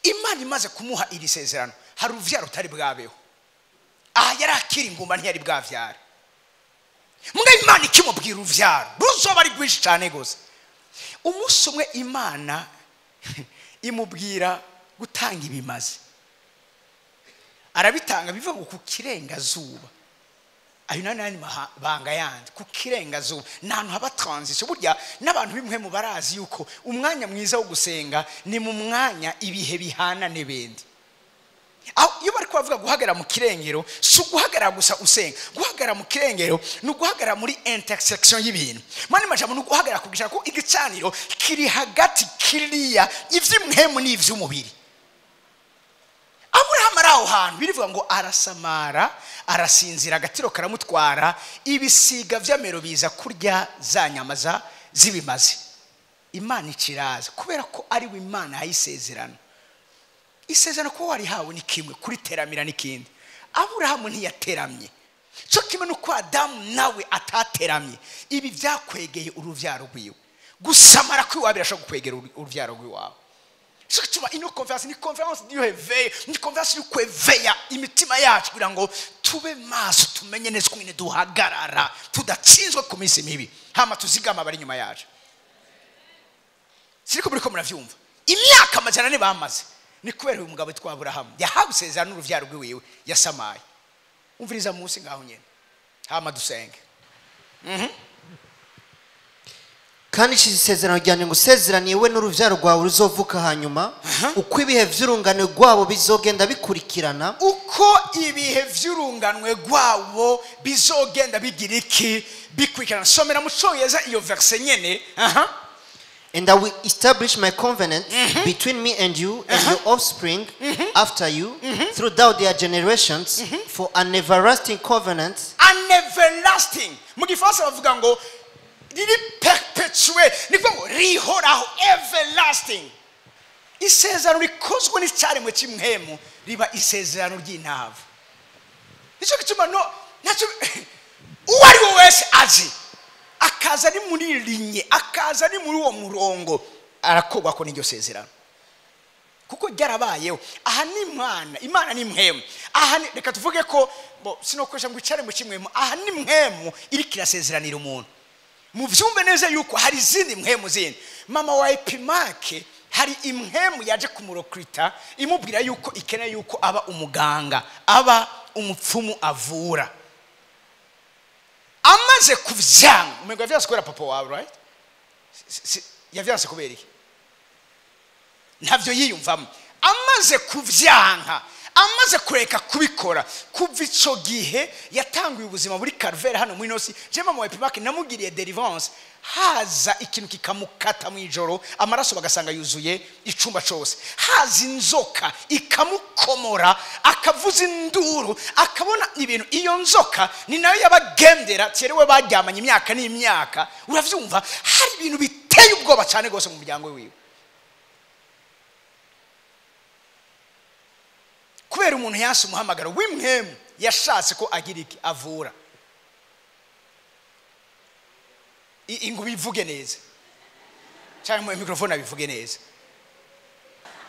Imana imaze kumuha iri sezerano hari uruvyaro rutari bwabeho. Aha yari akiri ingumba ntiyari bwavyara. mbwa imana ikimubwira uruvyaro ruzoba ari rwinshi cyane gose. Umunsi umwe imana imubwira gutanga ibimazi, arabitanga biva ku kirengazuba. Ayo nani banga yandi ku kirengazuba nantu haba transition. Burya n'abantu bimwe mu barazi yuko umwanya mwiza wo gusenga ni mu mwanya ibihe bihana n'ibindi. Aho iyo bari kuvuga guhagara mu kirengero, si guhagara gusa usenga. Guhagara mu kirengero ni guhagara muri intersection y'ibintu. Mani majambo ni guhagara kugisha ko igicaniro kiri hagati kiriya ivy'imhemu n'ivy'umubiri. Abraham araho hantu birivuga ngo arasamara, arasinzira, agatiro karamutwara, ibisiga vy'amero biza kurya za nyama z'ibimazi. Imana ikiraza kubera ko ari we Imana yayisezerana. Isezerano ko wari hawe ni kimwe, kuri teramira n'ikindi. Abraham ntiyateramye, cyo kimwe nuko Adamu nawe atateramye. Ibi byakwegeye uruvyaro rwiwe. Gusamara kwiwawe birashobora gukwegera uruvyaro rwiwawe. Cyo kituma ino conference ni conference du réveil, ni conference yo kweveya imitima yacu kugira ngo tube maso, tumenye neza ko duhagarara, tudatsinzwe ku minsi mibi, hama tuzigama bari nyuma yacu. Siriko buriko muravyumva. Imyaka amajana ne bamaze. Ni kubera uyu mugabo twa Abraham yahawe isezerano n'uruvyaro rwiwe yasamaye. Umviriza munsi ngaho nyene, hama dusenge. Kandi isezerano ryanje ngo sezeraniye we n'uruvyaro rwawe ruzovuka hanyuma, uko ibihe vy'urungano rwabo bizogenda bikurikirana, uko ibihe vy'urunganwe rwabo bizogenda bigira iki bikurikirana. Somera mu Cyongereza iyo verse nyene. And I will establish my covenant between me and you and your offspring after you throughout their generations for an everlasting covenant. An everlasting. Mu Gifaransa bavuga ngo riri perpetué, niko ngo rihoraho, everlasting. Isezerano rikozwe n'icyaremwe cy'imhemu riba isezerano ry'intavu. Nicyo gituma nacyo uwari we wese azi akaza ni muri linye, akaza ni muri uwo murongo, arakogwa ko n'iryo sezerano kuko ryarabayeho. Aha ni Imana ni mhemu. Aha reka tuvuge ko sinokoresha ngo icare mu kimwe, aha ni mhemu iri kirasezeranira umuntu. Mu vyumbe neza yuko hari izindi mhemu zindi. Mama wa Epimake hari imhemu yaje kumurokrita imubwira yuko ikeneye yuko aba umuganga, aba umupfumu avura. Amaze kuvyanga, umego yavyanse kubera papa wawe, right? Yavyanse kubera iki? Ntavyo yiyumvamo. Amaze kuvyanga, amaze kureka kubikora, kuva ico gihe yatanguye ubuzima muri Calvaire hano muri nosi. Je mama wa Epimake namugiriye deliverance, haza ikintu kikamukata mu ijoro, amaraso bagasanga yuzuye icumba cyose. Haza inzoka ikamukomora, akavuza induru, akabona ibintu. Iyo nzoka ni nayo yabagendera tyerewe baryamanye imyaka n'imyaka. Uravyumva, hari ibintu biteye ubwoba cyane gose mu muryango wiwe. Kubera umuntu yanse umuhamagaro w'imhemu, yashatse ko agira iki avura. Ingu bivuge neza cyangwa mu microphone abivuge neza.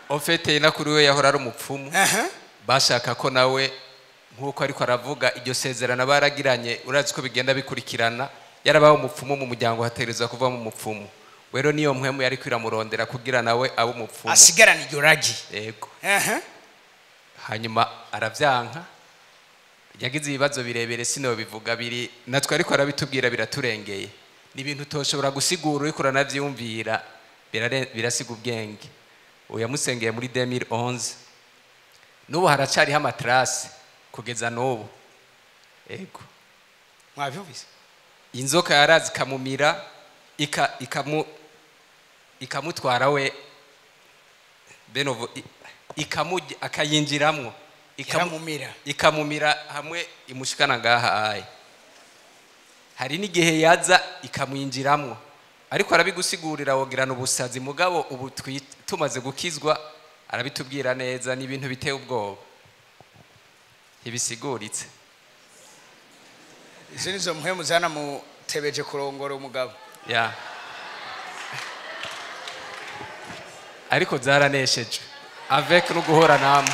Ofete na kuri we yahora ari umupfumu, bashaka ko nawe nkuko ariko aravuga iryo sezerano baragiranye, urazi ko bigenda bikurikirana. Yarabaho umupfumu mu muryango, hatereza kuva mu mupfumu. Wero niyo mhemu yari kwiramurondera kugira nawe abo umupfumu asigarana iryo ragi. Yego. Hanyuma aravyanka, yagize ibibazo birebere sino bivuga biri natwe ariko arabitubwira biraturengeye. Ni ibintu toshobora gusigura uri kurana vyumvira birasiga ubwenge. Uyamusengeye muri 2011. Nubu haracari hamatrase kugeza nubu. Ego. Mwavyumvise? Inzoka yarazi kamumira ikamutwara we benovo ikamujya akayinjiramwo ikamumira hamwe imushikana ngaha aye. Hari n'igihe yaza ikamwinjiramwo, ariko arabigusigurira wogirana ubusazi. Mugabo ubu tumaze gukizwa arabitubwira neza, ni ibintu biteye ubwoba ibisiguritse. Izo nizo mhemu zana mu tebeje kurongora umugabo. Ya. Ariko zaranesheje avec no guhora namwe.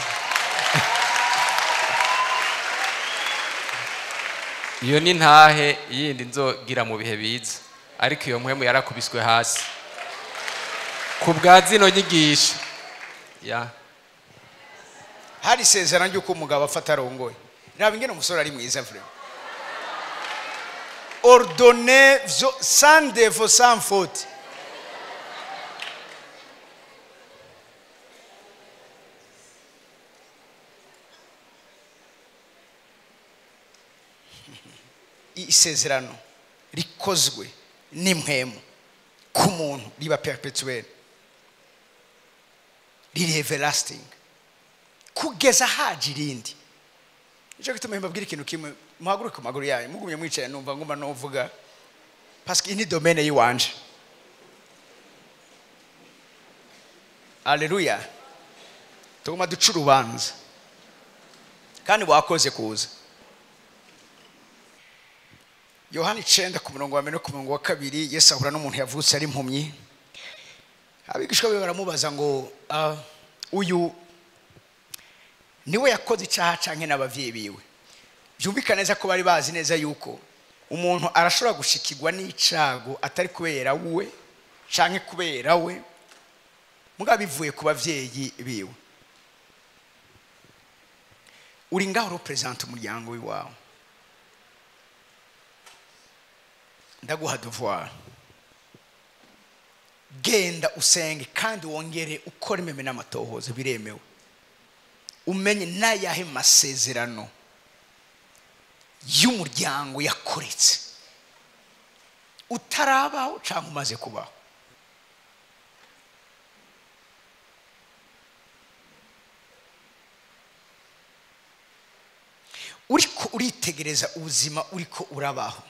iyo ni ntahe yindi nzogira mu bihe biza ariko iyo mpwemu yarakubiswe hasi ku bwa zino nyigisho ya hari isezerano ry'uko umugabo afata arongoye ntabwo ingene umusore ari mwiza vure ordonné sans défaut sans faute isezerano rikozwe n'impwemu ku muntu riba perpetuel riri everlasting kugeza haje irindi nicyo gituma mbabwira ikintu kimwe muhaguruke ku maguru yayo mugumye mwicaye numva ngoma novuga parce que ini domaine yiwanje Alleluia tuguma duca urubanza kandi wakoze kuza Yohani 9 ku murongo wa 1 no ku murongo wa 2 Yesu ahura n'umuntu yavutse ari impumyi abigishwa be baramubaza ngo uyu niwe yakoze icyaha canke n'abavyeyi biwe byumvikana neza ko bari bazi neza yuko umuntu arashobora gushikirwa n'icago atari kubera we canke kubera we muga bivuye ku bavyeyi biwe uri ngaho represent umuryango wiwawe ndaguha devoir genda usenge kandi wongere ukora imeme n'amatohoza biremewe umenye nayahe masezerano y'umuryango yakoretse utarabaho cyangwa umaze kubaho uriko uritegereza ubuzima uriko urabaho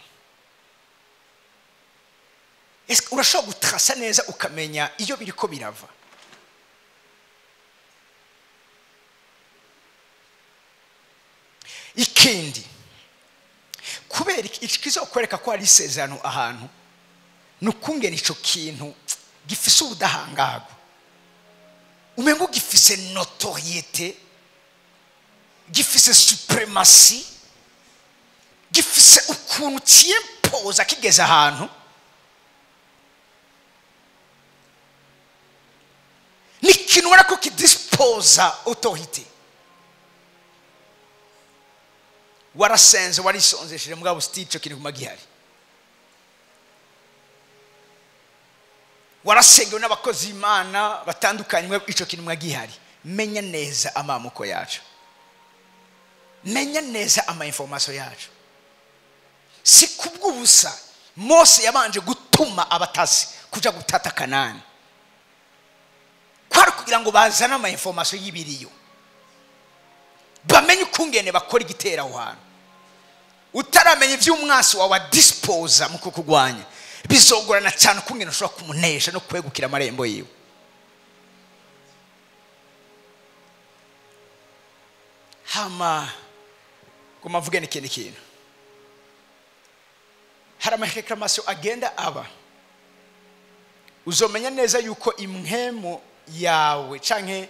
urashobora gutrasa neza ukamenya iyo biriko birava ikindi kubera ikizokwereka ko hari isezerano ahantu nukungena ico kintu gifise ubudahangarwa umengo gifise notoriété gifise supremacy gifise ukuntu cyimpoza kigeza ahantu nikintu ubona ko kidisposa autorité warasenze warisonzesheje mugabo sticho kiri kuma gihari warasengewe n'abakozi Imana batandukanye mwe ico kintu mwagihari menya neza amamuko yacu menya neza ama information yacu si kubw'ubusa Mose yabanje gutuma abatasi kuja gutata Kanani kwari kugira ngo bazana ama information y'ibiriyo bamenye ukungene bakora igitera aho hantu utaramenya ivy'umwasi wawe disposa mu kukugwanya bizogorana cyane ukungene ushobora kumunesha no kwegukira amarembo yiwe hama kumavuga ni kintu hari amareklamasyo agenda aba uzomenya neza yuko imhemo yawe canke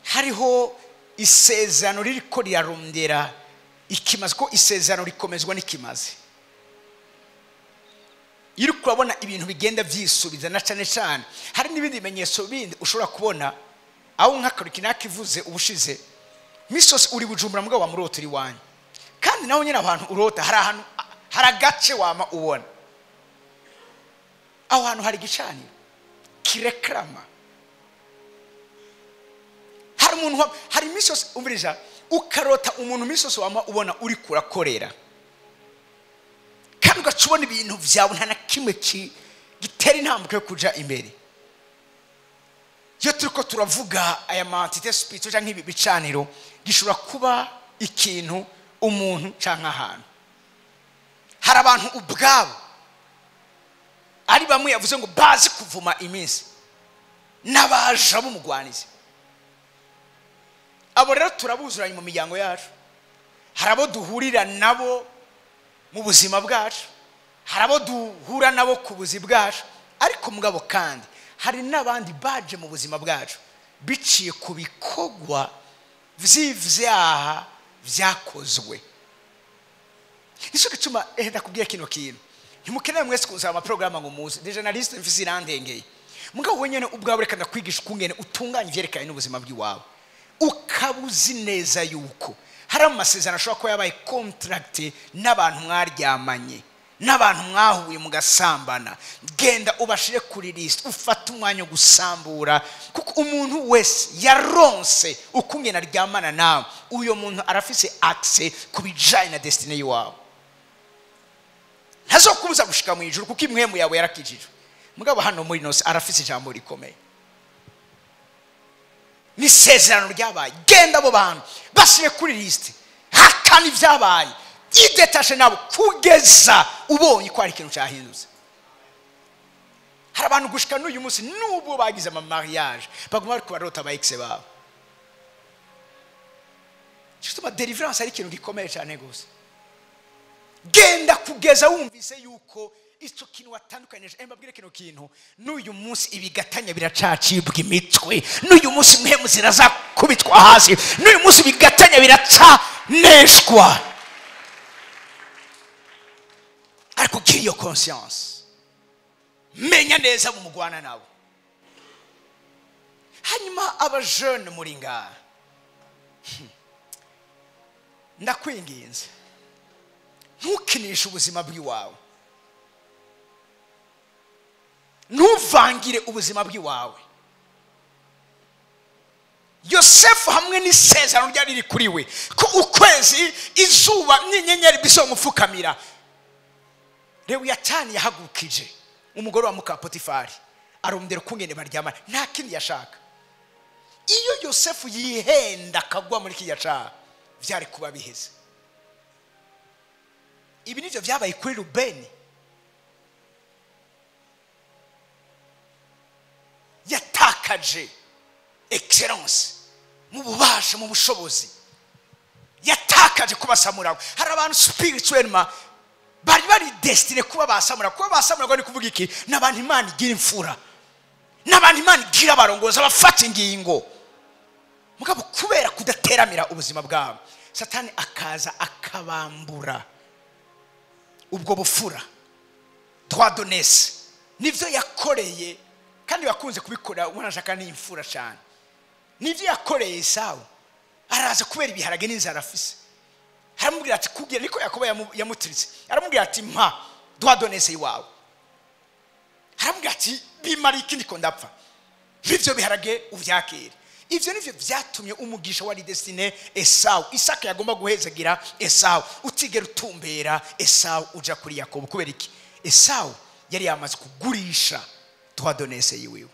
hariho isezerano ririko rirarondera ikimaze ko isezerano rikomezwa n'ikimaze iri kurabona ibintu bigenda vyisubiza na cyane cyane hari n'ibindi bimenyetso bindi ushobora kubona aho nk'akariki nakivuze ubushize misos uri Bujumbura mugabo wa muroturi wanyu kandi naho nyine abantu urota hari ahantu haragace wama ubona aho hantu hari gicaniro kireklama hari umuntu hari misos umvirija ukarota umuntu misos wama ubona uri kurakorera kandi ugacubona ibintu vyawe nta na kimwe gitera intambwe yo kuja imbere iyo turiko turavuga aya entité spirituelle canke ibi bicaniro gishobora kuba ikintu umuntu canke ahantu hari abantu ubwabo ari bamwe yavuze ngo bazi kuvuma iminsi n'abaja b'umugwanizi abo rero turabuzuranye mu miryango yacu hari abo duhurira nabo mu buzima bwacu hari abo duhura nabo ku buzi bwacu ariko mugabo kandi hari n'abandi baje mu buzima bwacu biciye ku bikogwa vy'ivyaha vyakozwe Nico gituma ndakubwira kino kintu ntimukeneye mwese kuza amaprograma ngo muze de journaliste mfise irandengeye mugabo wenyene ubwawe reka ndakwigisha ukungene utunganya ivyerekanye n'ubuzima bw'iwawe ukabuzi neza yuko hari amasezerano ashobora kuba yabaye contract n'abantu mwaryamanye n'abantu mwahuye mugasambana genda ubashire kuri list ufata umwanya gusambura kuko umuntu wese yaronse ukungena aryamana nawe uyo muntu arafise access kubijanye na destiny yawe ntazokubuza gushika mu ijuru kuko imwemu yawe yarakijijwe mugabo hano muri nose arafise ijambo rikomeye ni sezerano ryabaye genda abo bantu bashire kuri list hakana ivyabaye idetashe nabo kugeza ubonye ko ari ikintu cyahindutse hari abantu gushika n'uyu munsi n'ubu bagize ama mariage baguma bari kubarota ba ex babo cyituma deliverance ari ikintu gikomeye cyane gose genda kugeza wumvise yuko icyo kintu watandukanije mbabwire kino kintu n'uyu munsi ibigatanya biracacibwa imitwe n'uyu munsi mwemu ziraza kubitwa hasi n'uyu munsi ibigatanya biracaneshwa ariko gira iyo conscience menya neza mu mugwana nawe hanyuma aba jeune muri ngaha ndakwinginze ntukinishe ubuzima bw'iwawe ntuvangire ubuzima bw'iwawe Yosefu hamwe n'isezerano ryari riri kuri we ko ukwezi izuba n'inyenyeri bizomupfukamira Lewiyatani yahagukije umugore wa muka Potifari arondera ukungene baryamana nta kindi yashaka iyo Yosefu yihenda akagwa muri kiya ca vyari kuba biheze ibi nivyo vyabaye kuri Rubeni yatakaje excellence mu bubasha mu bushobozi yatakaje kubasamura hari abantu spirituellement bari destine kuba basamura ni kuvuga iki n'abantu Imana igira imfura n'abantu Imana igira barongoza bafata ingingo mugabo kubera kudateramira ubuzima bwabo Satani akaza akabambura ubwo bufura droit d'honneur nivyo yakoreye kandi bakunze kubikora umwanashaka n'imfura cyane nivyo yakoreye Esau araza kubera ibiharage n'inzara afise aramubwira ati kugira niko Yakobo yamutiritse aramubwira ati mpa droit d'honneur iwawe aramubwira ati bimara ikindi ko ndapfa bivyo biharage uvyakira ivyo nivyo vyatumye umugisha wari destine Esau Isaka yagomba guhezagira Esau utigera utumbera Esau uja kuri Yakobo kubera iki Esau yari yamaze kugurisha droit d'honneur yiwe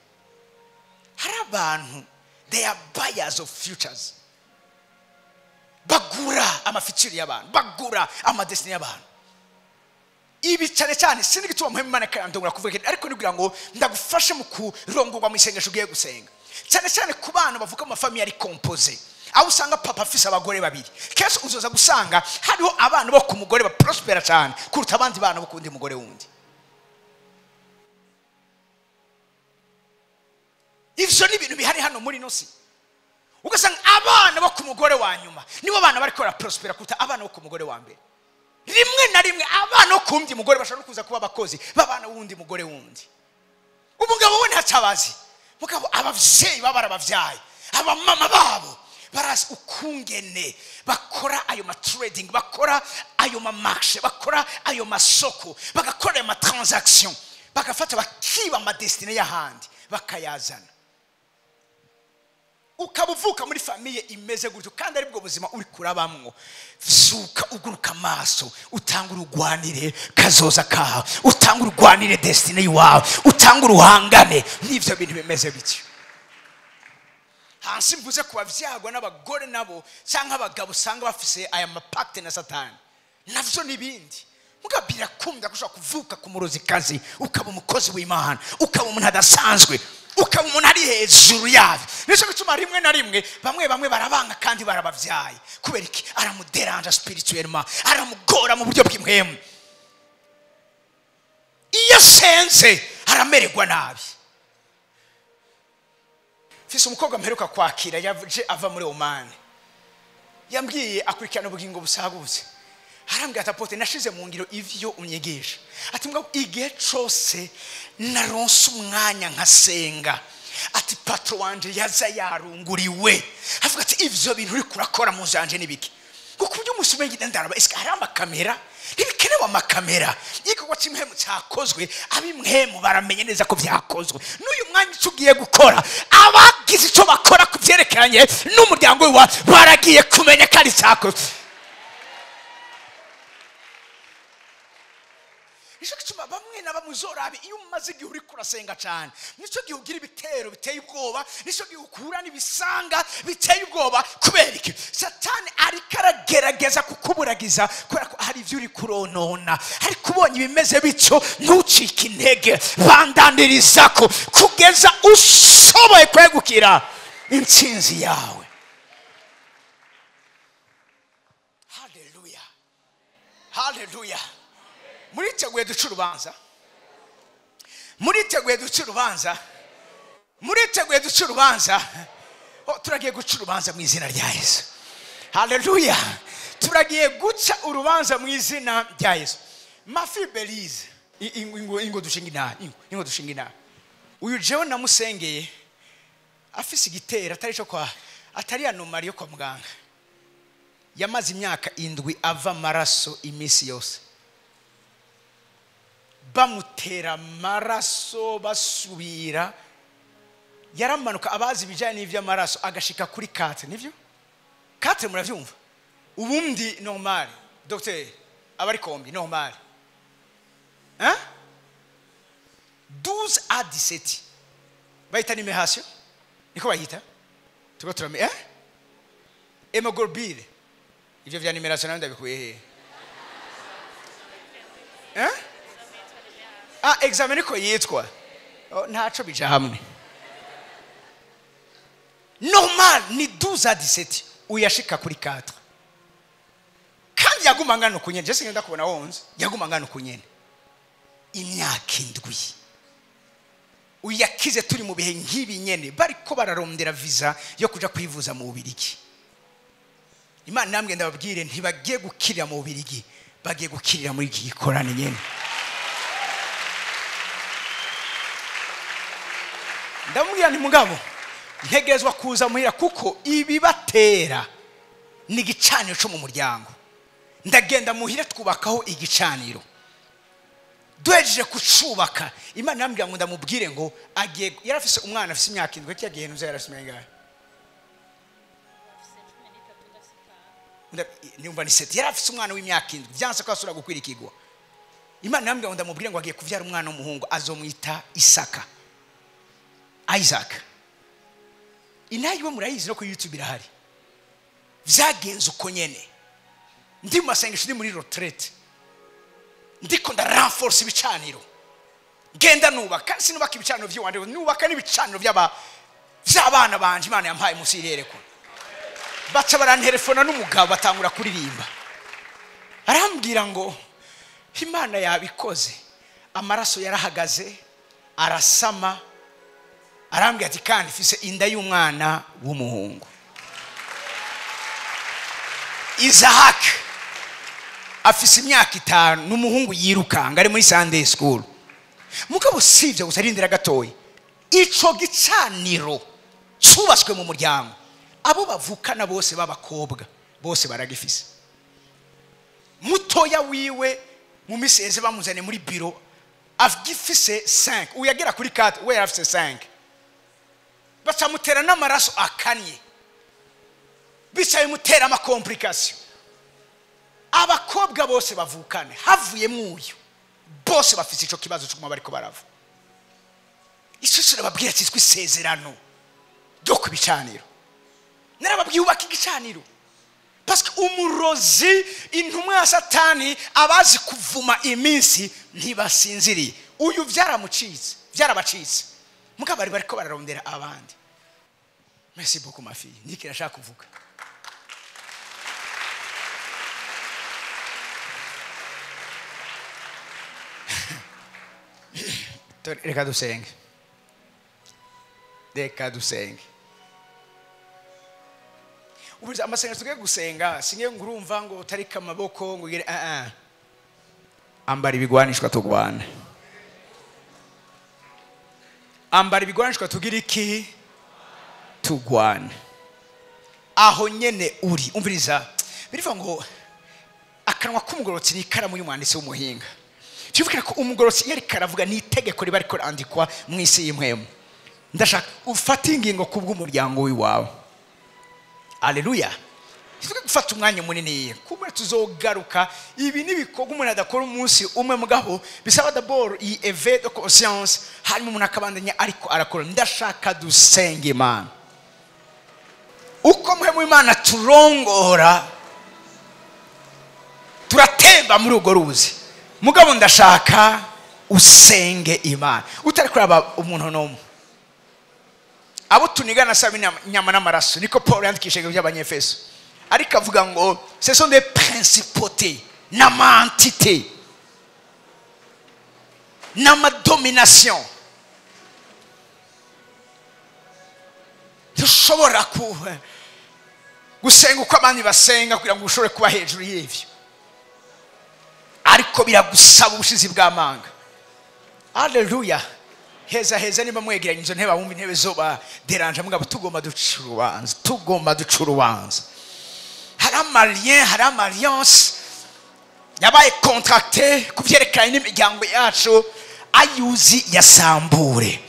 hari abantu they are buyers of futures bagura amafuture y'abantu bagura amadestiny y'abantu ibi cyane sindi gituma muhemu Imana kandongora kuvuga ariko nibwira ngo ndagufashe mu kurongorwa mu isengesho ugiye gusenga cyane ku bana bavuka mu family ari composé aho usanga papa afise abagore babiri kese uzoza gusanga hariho abana bo ku mugore ba prospera cyane kuruta abandi bana bo kundi mugore wundi ivyo ni ibintu bihari hano muri nosi ugasanga abana bo ku mugore wa nyuma nibo bana bari kora prospera kuruta abana bo ku mugore wa mbere rimwe na rimwe abana bo kundi mugore bashaka kuza kuba abakozi babana wundi mugore wundi umugabo we ntacabazi mugabo abavyeyi babara bavyaye aba mama babo barazi ukungene bakora ayo ma trading bakora ayo ma marché bakora ayo masoko bagakora ayo ma transaction bagafata bakiba ama destiny y'ahandi bakayazana ukabuvuka muri famille imeze gutyo kandi ari bwo buzima uri kurabamwo zuka uguruka amaso utanga urugwanire kazoza kawe utanga urugwanire destiny yawe utanga uruhangane n'ivyo bintu bimeze bityo hansi mvuze kuba vyagwa n'abagore nabo cyangwa abagabo usanga bafise aya mapacte na Satani navyo nibindi mugabira kumva gushaka kuvuka ku murozi kazi ukaba umukozi w'Imana ukaba umuntu adasanzwe ukaba umuntu ari hejuru yawe nico gituma rimwe na rimwe bamwe barabanga kandi barabavyaye kubera iki aramuderanja spirituellement aramugora mu buryo bw'imwemu iyo senze aramererwa nabi fise umukobwa mperuka kwakira yaje ava muri Oman yambwiye akurikirana ubugingo busagutse harambwira ati apote nashize mu ngiro ivyo unyegesha ati mbwa igihe cose naronse umwanya nkasenga ati patro wanje yaza yarunguriwe avuga ati ivyo bintu uri kurakora mu janje nibiki kuko byo musumenye ndaraba iska haramba kamera ntibikenewe amakamera igikorwa cy'imhemu cyakozwe abimhemu baramenye neza ko byakozwe n'uyu mwanya tugiye gukora abagize icyo bakora ku byerekeranye n'umuryango wa baragiye kumenya ko ari cyakozwe ishakituma bamwe n'abamuzorabe iyo umaze igihe uri kurasenga cyane nico gihe ugira ibitero biteye ubwoba nico gihe ukura n'ibisanga biteye ubwoba kubera iki satani ari karagerageza kukuburagiza kubera ko hari ivyo uri kuronona ariko ubonye ibimeze bityo ntucike intege bandandirizako kugeza ushoboye kwegukira intsinzi yawe. Haleluya, haleluya. Muriteguye duca urubanza, muriteguye duca urubanza, muriteguye duca urubanza. Turagiye guca urubanza mu izina rya Yesu. Haleluya, turagiye guca urubanza mu izina rya Yesu. Mafi Belize ingo dushinga inama uyu jewe namusengeye afise igitera atari cyo kwa atari anomali yo kwa muganga yamaze imyaka 7 ava maraso imisi yose bamutera maraso basubira yaramanuka abazi bijanye n'ivy'amaraso agashika kuri 4 nivyo 4 muravyumva ubundi normal docteur abari kombi normal hein 12 à 17 bayita numération niko bayita tuko turame hemoglobine ivyo vya numération nanda bikuye hein examen ko yitwa ntaco bija hamwe normal ni 12 à 17 uyashika kuri 4 kandi yaguma ngano kunyene je singenda kubona 11 yaguma ngano kunyene imyaka 7 uyakize turi mu bihe nkibi nyene bariko bararondera visa yo kuja kwivuza mu Bubirigi. Imana namwe ndababwire ntibagiye gukirira mu Bubirigi bagiye gukirira muri iki gikorane nyene. Ndamubwira nti mugabo ntegerezwa kuza muhira kuko ibibatera ni gicaniro cyo mu muryango. Ndagenda muhira twubakaho igicaniro duhejeje kucubaka. Imana yambwira ngo ndamubwire ngo agiye yarafise umwana afise imyaka 7 cyagiye nuza yarafise mengahe niumva ni 7 yarafise umwana w'imyaka 7 byanse ko asura gukwirikirwa. Imana yambwira ngo ndamubwire ngo agiye kuvyara umwana w'umuhungu azomwita Isaac. Inayiwe murayizi no ku YouTube irahari vyagenze uko nyene ndi mu masengesho ndi muri retraite ndiko nda renforce ibicaniro genda nubaka sinubaka ibicaniro by'wande nubaka n'ibicaniro by'abana banje Imana yampaye musirere ko baca barantelefona n'umugabo batangura kuririmba arambwira ngo Imana yabikoze amaraso yarahagaze arasama arambwira ati kandi fise inda y'umwana w'umuhungu Isaac afise imyaka 5 n'umuhungu yirukanga ari muri Sunday school. Mugabo sivyo gusarindira gatoyi ico gicaniro cubaswe mu muryango abo bavukana bose babakobwa bose baragifise. Mutoya wiwe mu miseze bamuzane muri biro afgifise 5 uyagera kuri 4 we afise 5 bacamutera n'amaraso akanye bicaye mutera ama complication. Abakobwa bose bavukane havuye muyo bose bafise ico kibazo cyo bariko barava. Isusura babwira ati twisezerano ryo kubicaniro narababwiye ubaka igicaniro parce que umurozi intumwa ya Satani abazi kuvuma iminsi ntibasinziriye uyu byarabacitse mugabo bariko bararondera abandi. Merci beaucoup ma fille niki nashaka kuvuga. Reka dusenge. ubuze amasengesho tugiye gusenga singe ngurumva ngo utarika amaboko ngo ugere ambara ibigwanishwa tugwana, ambara ibigwanishwa tugira iki tugwana aho nyene uri. Umviriza birivuga ngo akanwa k'umugorotsi ni ikaramu y'umwanditsi w'umuhinga. Cyuvuga ko umugorotsi yari karavuga ni itegeko riba riko andikwa mu isi y'imwemu. Ndashaka ufata ingingo kubw'umuryango w'iwawe. Haleluya. Cyuvuga gufata umwanya munini kumwe tuzogaruka ibi nibikoga umuntu adakora umunsi umwe mugabo bisaba d'abord i éveil de conscience harimo umuntu akabandanya ariko arakora. Ndashaka dusenge Imana uko mwe mu Imana turongora turatemba muri ugo ruzi mugabo. Ndashaka usenge Imana utari kuraba umuntu nomu abo tunigana sabi nyama n'amaraso. Niko Paul yandikishije by'Abanyefeso ariko avuga ngo ce sont des principautés n'amantité n'amadomination. Dushobora gusenga uko abandi basenga kugira ngo ushobore kuba hejuru y'ivyo, ariko biragusaba ubushizi bw'amanga. Haleluya. Heza niba mwegeranye izo ntebe abumva intebe zo ba deranje mugabo tugomba ducurubanza. Hari amalien, hari alliance yabaye contracté kuvyerekana n'imiryango yacu. Ayuzi yasambure,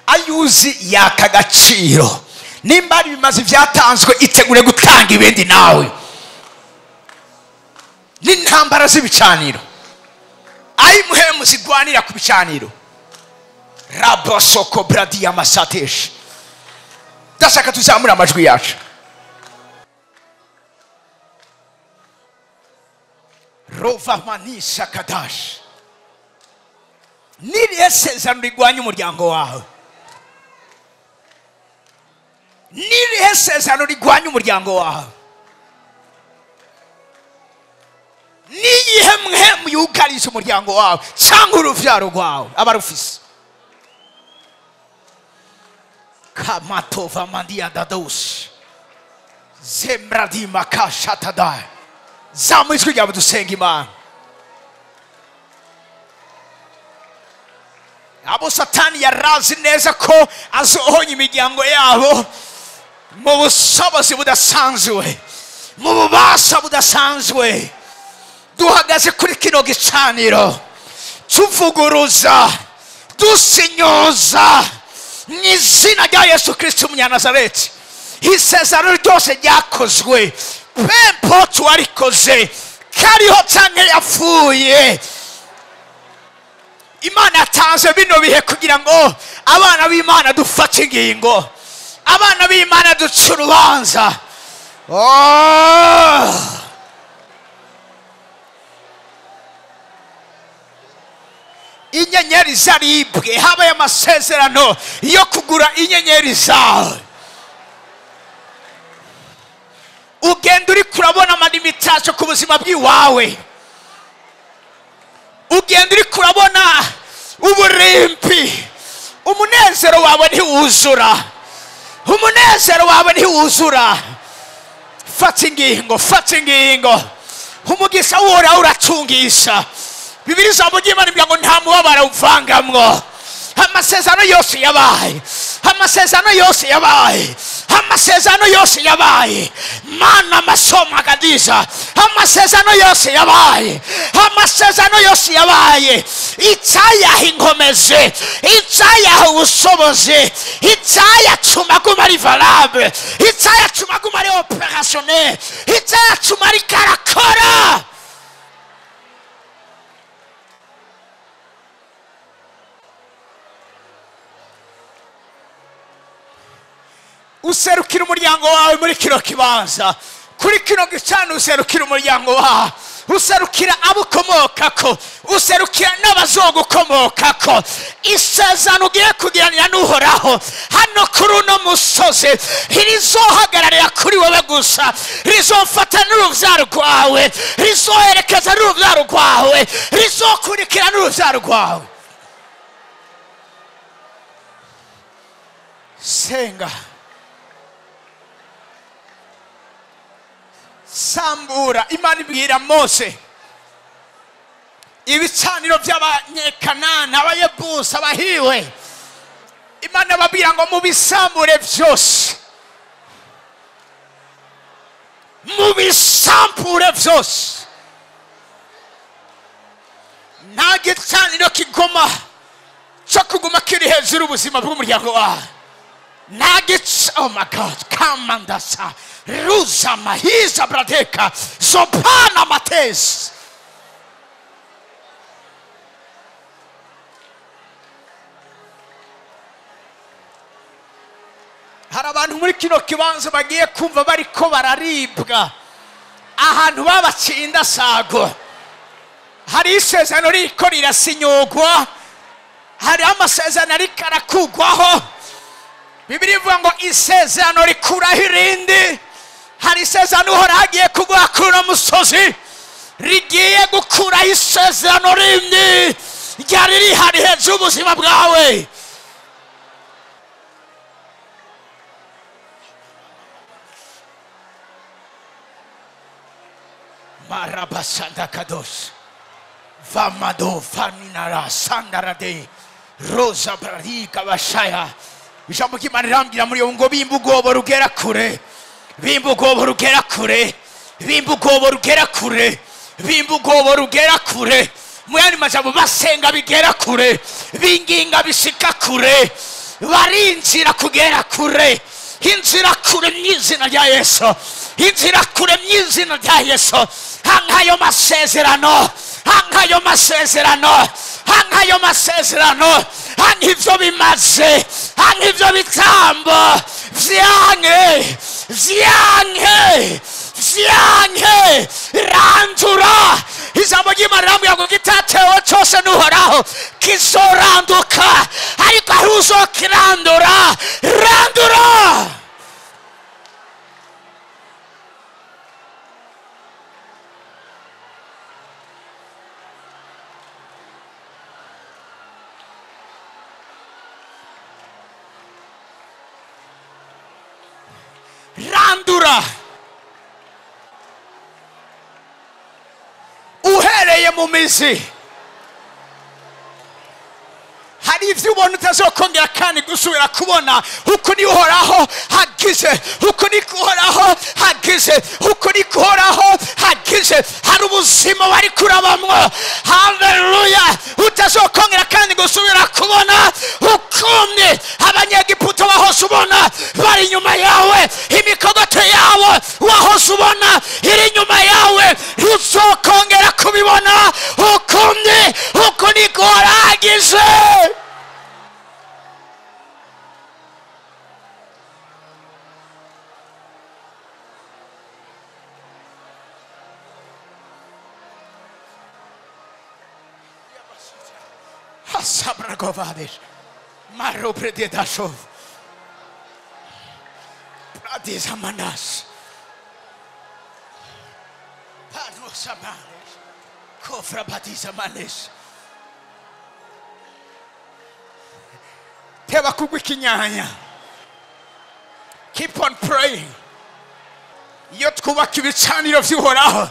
ayuzi yakagaciro. Nimba ari bimaze byatanzwe itegure gutanga ibindi nawe. N'intambara z'ibicaniro ayi muhemu zigwanira ku bicaniro. Rabosoko bradi amasatesh. Ndashaka tuzamura amajwi yacu. Rova manisha kadash. Nirihe sezerano rigwanya umuryango wawe? Nirihe sezerano rigwanya umuryango wawe? Niyihe mwemu yugarije umuryango wawe cyangwa uruvyaro rwawe abarufise? Kamatova mandia dados zembradi makashatada. Zamwijwe ryawe dusenga Imana. Abo Satani yarazi neza ko azohonya imiryango yabo mu bushobozi budasanzwe, mu bubasha budasanzwe. Duhagaze kuri kino gicaniro tuvuguruza dusinyoza n'izina rya Yesu Kristo Umunyanazareti. Isezerano ryose ryakozwe pempo twarikoze kariho cyane yapfuye. Imana yatanze bino bihe kugira ngo abana b'Imana dufate ingingo, abana b'Imana ducurubanza. Inyenyeri zaribwe habaye amasezerano yo kugura inyenyeri zawe. Ugenda uri kurabona amalimitation ku buzima bw'iwawe. Ugenda uri kurabona uburimpi. Umunezero wawe ntiwuzura, umunezero wawe ntiwuzura. Fata ingingo umugisha wora uratungisha. Bibiri ijambo ry'Imana rivuga ngo nta mubabara uvangamwo. Amasezerano yose yabaye, amasezerano yose yabaye, amasezerano yose yabaye. Mana masoma kadiza, amasezerano yose yabaye, amasezerano yose yabaye. Icaya inkomeze, icaya ubushobozi, icaya cumaguma ari valable, icaya cumaguma ari opérationnel, icaya cuma ari karakora. Userukira umuryango wawe muri kino kibanza, kuri kino gicano userukira umuryango wawe, userukira abo ukomokako, userukira n'abazogukomokako. Isezerano ugiye kugiranira n'Uhoraho hano kuri uno musozi irizohagararira kuri wowe gusa, rizofata n'uruvyaro rwawe, rizoherekeza n'uruvyaro rwawe, rizokurikira n'uruvyaro rwawe. Senga barasambura. Imana ibwira Mose ibicaniro by'abanyekanani, abayebusi, abahiwe. Imana babwira ngo mubisambure byose, mubisambure byose. Nta gicaniro kigoma cyo kuguma kiri hejuru ubuzima bw'umuryango wawe. Oh my God, kamandasa ruza mahiza bradeka zopana matezi. Hari abantu muri kino kibanza bagiye kumva bariko bararibwa ahantu babacinda sago. Hari isezerano riko rirasinyogwa, hari amasezerano ariko arakugwaho. Bibiri ivuga ngo isezerano rikuraho irindi. Hari isezerano Uhoraho agiye kugwa kuri umusozi rigiye gukuraho isezerano rindi ryari rihari hejuru ubuzima bwawe. Marabasanda kadosh Vamado Faminara Sandarade Rosa Brarika Bashaya. Ijambo ry'Imana rirambwira muri ngo bimba ubwoba rugera kure, bimba ubwoba rugera kure, bimba ubwoba rugera kure, bimba ubwoba rugera kure. Mu yandi majambo basenga bigera kure, binginga bishika kure, barinjira kugera kure. Inzira kure mu izina rya Yesu, inzira kure mu izina rya Yesu. Hangayo masezerano, hangayo masezerano, hangayo masezerano, hangivyo bimaze, hangivyo bitambo vyange, vyange, vyange. Randura. Ijambo ry'Imana rirambwira ngo igitatewe cyose n'Uhoraho kizoranduka, ariko aho uzokirandura, randura. Randura. Uhereye mu mizi. Hari ibyo ubona utazokongera kandi gusubira kubona. Uko ni Uhoraho hagize, uko ni Uhoraho hagize, uko ni Uhoraho hagize. Hari ubuzima bari kurabamwo, haleluya, utazokongera kandi gusubira kubona. Ukumye abanyegiputa bahose ubona bari inyuma yawe, imikogoto yawe wahose ubona iri inyuma yawe, uzokongera kubibona. Ukumye, uko ni Uhoraho hagize. Sabragovades Maro Prededashov Pradizamanas Panosamanes Kofra Badizamanes. Teba kubikinyanya. Keep on praying. Iyo twubaka ibicaniro by'Uhoraho,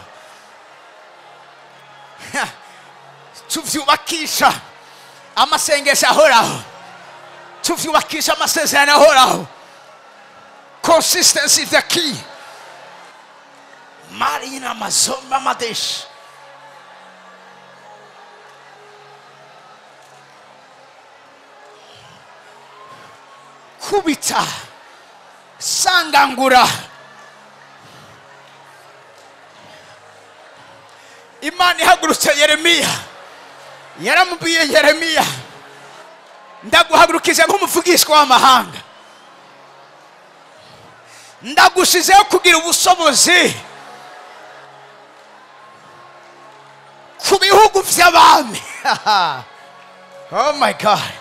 tuvyubakisha amasengesho ahoraho, tuvyubakisha amasezerano ahoraho. Consistency is the key. Marina Mazomba Madesh. Kubita Sangangura. Imani hagurutse Yeremiya. Yaramubwiye Yeremiya, ndaguhagurukije nk'umuvugishwa w'amahanga, ndagushizeho kugira ubusobozi ku bihugu by'abami. Oh my God.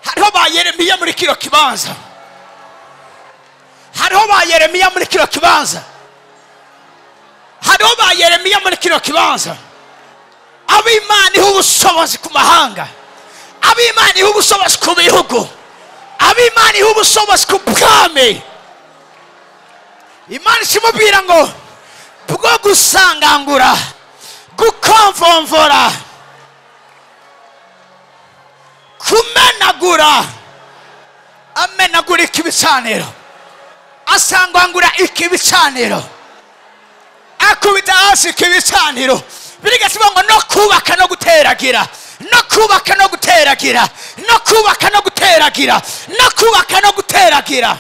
Hariho ba Yeremiya muri kino kibanza, hariho ba Yeremiya muri kino kibanza, hariho ba Yeremiya muri kino kibanza. Ab'Imana iha ubushobozi ku mahanga, ab'Imana iha ubushobozi ku bihugu, ab'Imana iha ubushobozi ku bwami. Imana ishimubwira ngo bwo gusangangura, gukomvomvora, kumenagura, amenagura ikibicaniro, asangangura ikibicaniro, akubita hasi ikibicaniro. Birigasaba ngo no kubaka no guteragira, no kubaka no guteragira, no kubaka no guteragira, no kubaka no guteragira.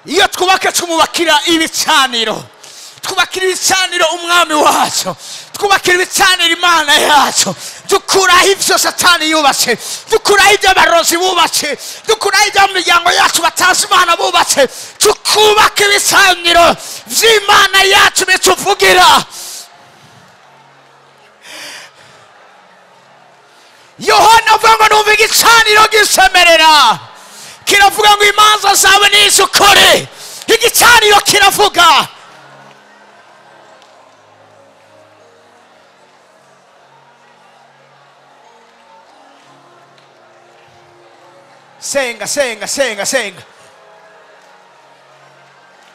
Iyo twubaka tumubakira ibicaniro, twubakira ibicaniro umwami wacu, twubakira ibicaniro Imana yacu, dukuraho ibyo Satani yubatse, dukuraho ibyo abarozi bubatse, dukuraho ibyo mu miryango yacu batazi Imana bubatse, tukubaka ibicaniro by'Imana yacu bituvugira. Yohana avuga ngo numva igicaniro gisemerera, kiravuga ngo imanza zawe ni iz'ukuri. Igicaniro kiravuga. Senga, senga, senga, senga,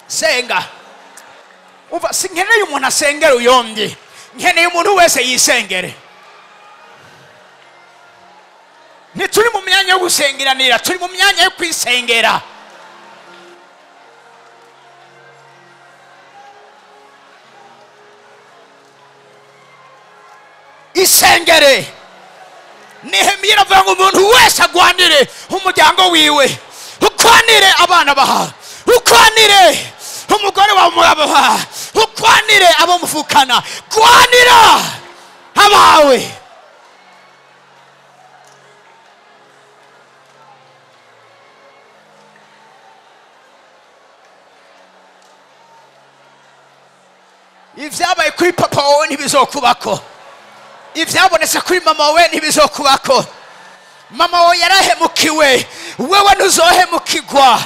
senga. Uva sinkeneye umuntu asengera uyombye, nkeneye umuntu wese yisengere. Ntituri mu myanya yo gusengeranira, turi mu myanya yo kwisengera. Isengere. Nehemiya avuga ngo umuntu wese agwanire umuryango wiwe, ukwanire abana baha, ukwanire umugore wawe murabaha, ukwanire abo muvukana, kwanira abawe. Ivyabaye kuri papa wawe ntibizokubako, ivyabonetse kuri mama wawe ntibizokubako. Mama wawe yarahemukiwe, wewe ntuzohemukirwa.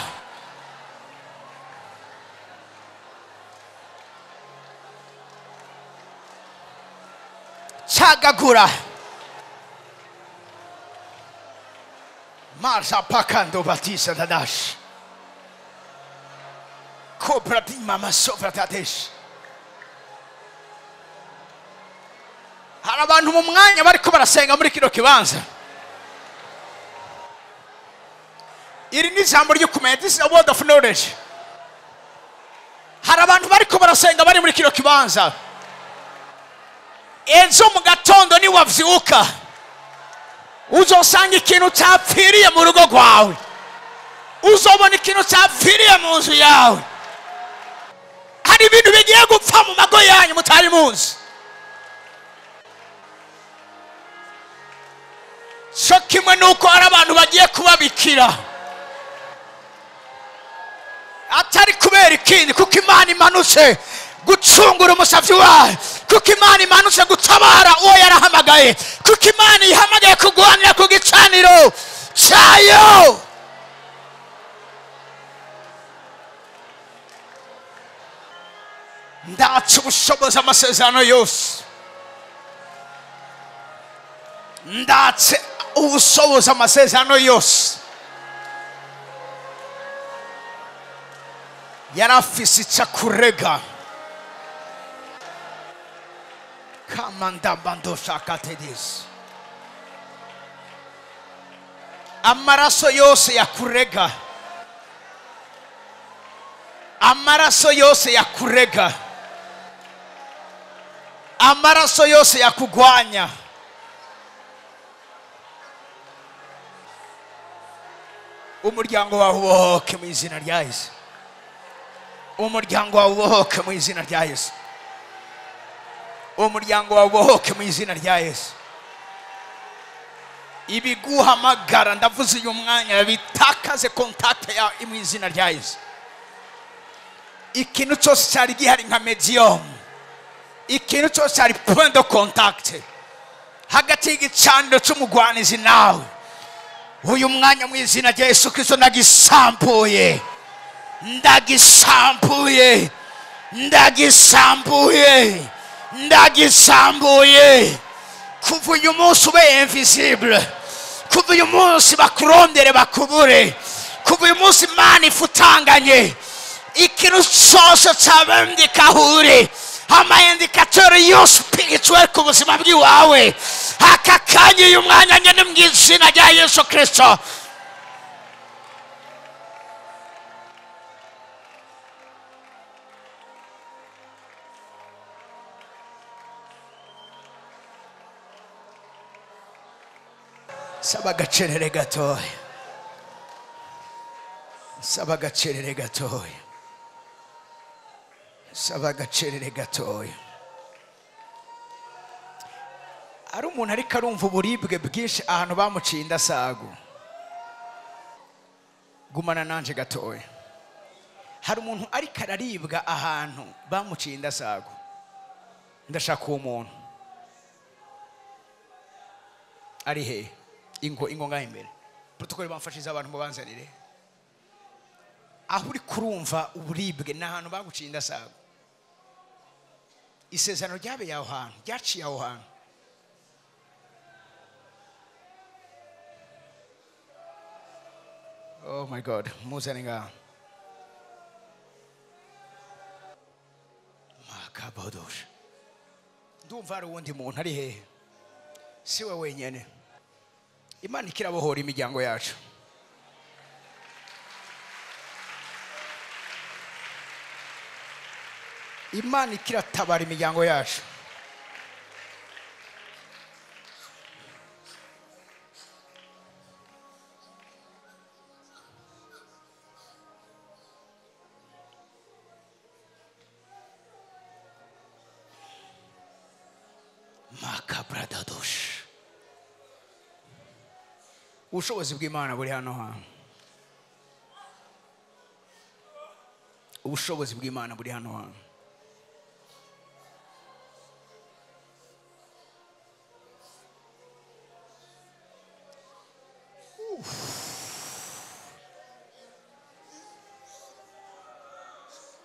Chagagura Marsa pakando batisa dadash Cobra di mama sopra tadesh. Hari abantu mu mwanya bariko barasenga muri kino kibanza. Iri ni ijambo ryo kumenya, this is a word of knowledge. Hari abantu bariko barasenga bari muri kino kibanza. Ejo mu gatondo ni wavyuka, uzosanga ikintu cyapfiriye mu rugo rwawe, uzobona ikintu cyapfiriye mu nzu yawe. Hari ibintu bigiye gupfa mu mago yanyu mutari muzi. So kimwe nuko hari abantu bagiye kubabikira, atari kubera ikindi, kuko Imana imanutse gucungura umusavyi wawe, kuko Imana imanutse gutabara uwo yarahamagaye, kuko Imana ihamagaye kugwanira ku gicaniro cyayo. Ndatse ubushobozi amasezerano yose, ndatse ubushobozi amasezerano yose. Yarafise icyakurega kamanda bando shakatedis. Amaraso yose yakurega, amaraso yose yakurega, amaraso yose yakugwanya, umuryango wawe ubohoke mu izina rya Yesu. Umuryango wawe ubohoke mu izina rya Yesu. Umuryango wawe ubohoke mu izina rya Yesu. Ibiguhamagara ndavuze uyu mwanya bitakaze contact ya mu izina rya Yesu. Ikintu cyose cyari gihari nka medium, ikintu cyose cyari point de contact hagati y'igicaniro cy'umugwanizi nawe, uyu mwanya mu izina rya Yesu Kristo ndagisambuye, ndagisambuye, ndagisambuye, ndagisambuye. Kuva uyu munsi ube invisible, kuva uyu munsi bakurondere bakubure, kuva uyu munsi Imana ifutanganye ikintu cyose cyabendikahure amayindikatori yose upigitswe ku buzima bw'iwawe aka kanya uyu mwanya nyine mu izina rya Yesu Kristo. Saba agacerere gatoya, saba agacerere gatoya, saba agacerere gatoya. Ari umuntu ariko arumva uburibwe bwinshi ahantu bamuciye indasago, gumana nanje gatoya. Hari umuntu ariko araribwa ahantu bamuciye indasago, ndashaka uwo muntu ari he? Ingo ngaho imbere protokole bamfashiza abantu mubanzanire aho uri kurumva uburibwe n'ahantu baguciye indasago. Isezerano ryabe yaho hantu ryaciye aho hantu. Oh my God, muzane ngaho makabodosha. Ndumva hari uwundi muntu ari hehe? Si we wenyene. Imana ikirabohora imiryango yacu. Imana ikiratabara imiryango yacu. Makabradadosh. Ubushobozi bw'Imana buri hano hantu. Ubushobozi bw'Imana buri hano hantu.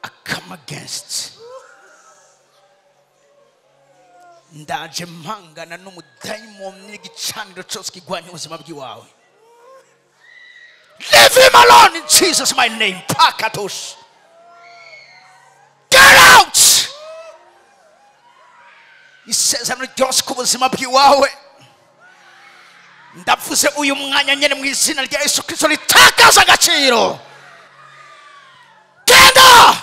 I come against ndaje mpangana n'umudayimoni n'igicaniro cyose kigwanya ubuzima bw'iwawe. Leave him alone in Jesus my name. Pakatos. Get out. Isezerano ryose ku buzima bw'iwawe ndavuze uyu mwanya nyene mu izina rya Yesu Kristo litakaza agaciro. Genda.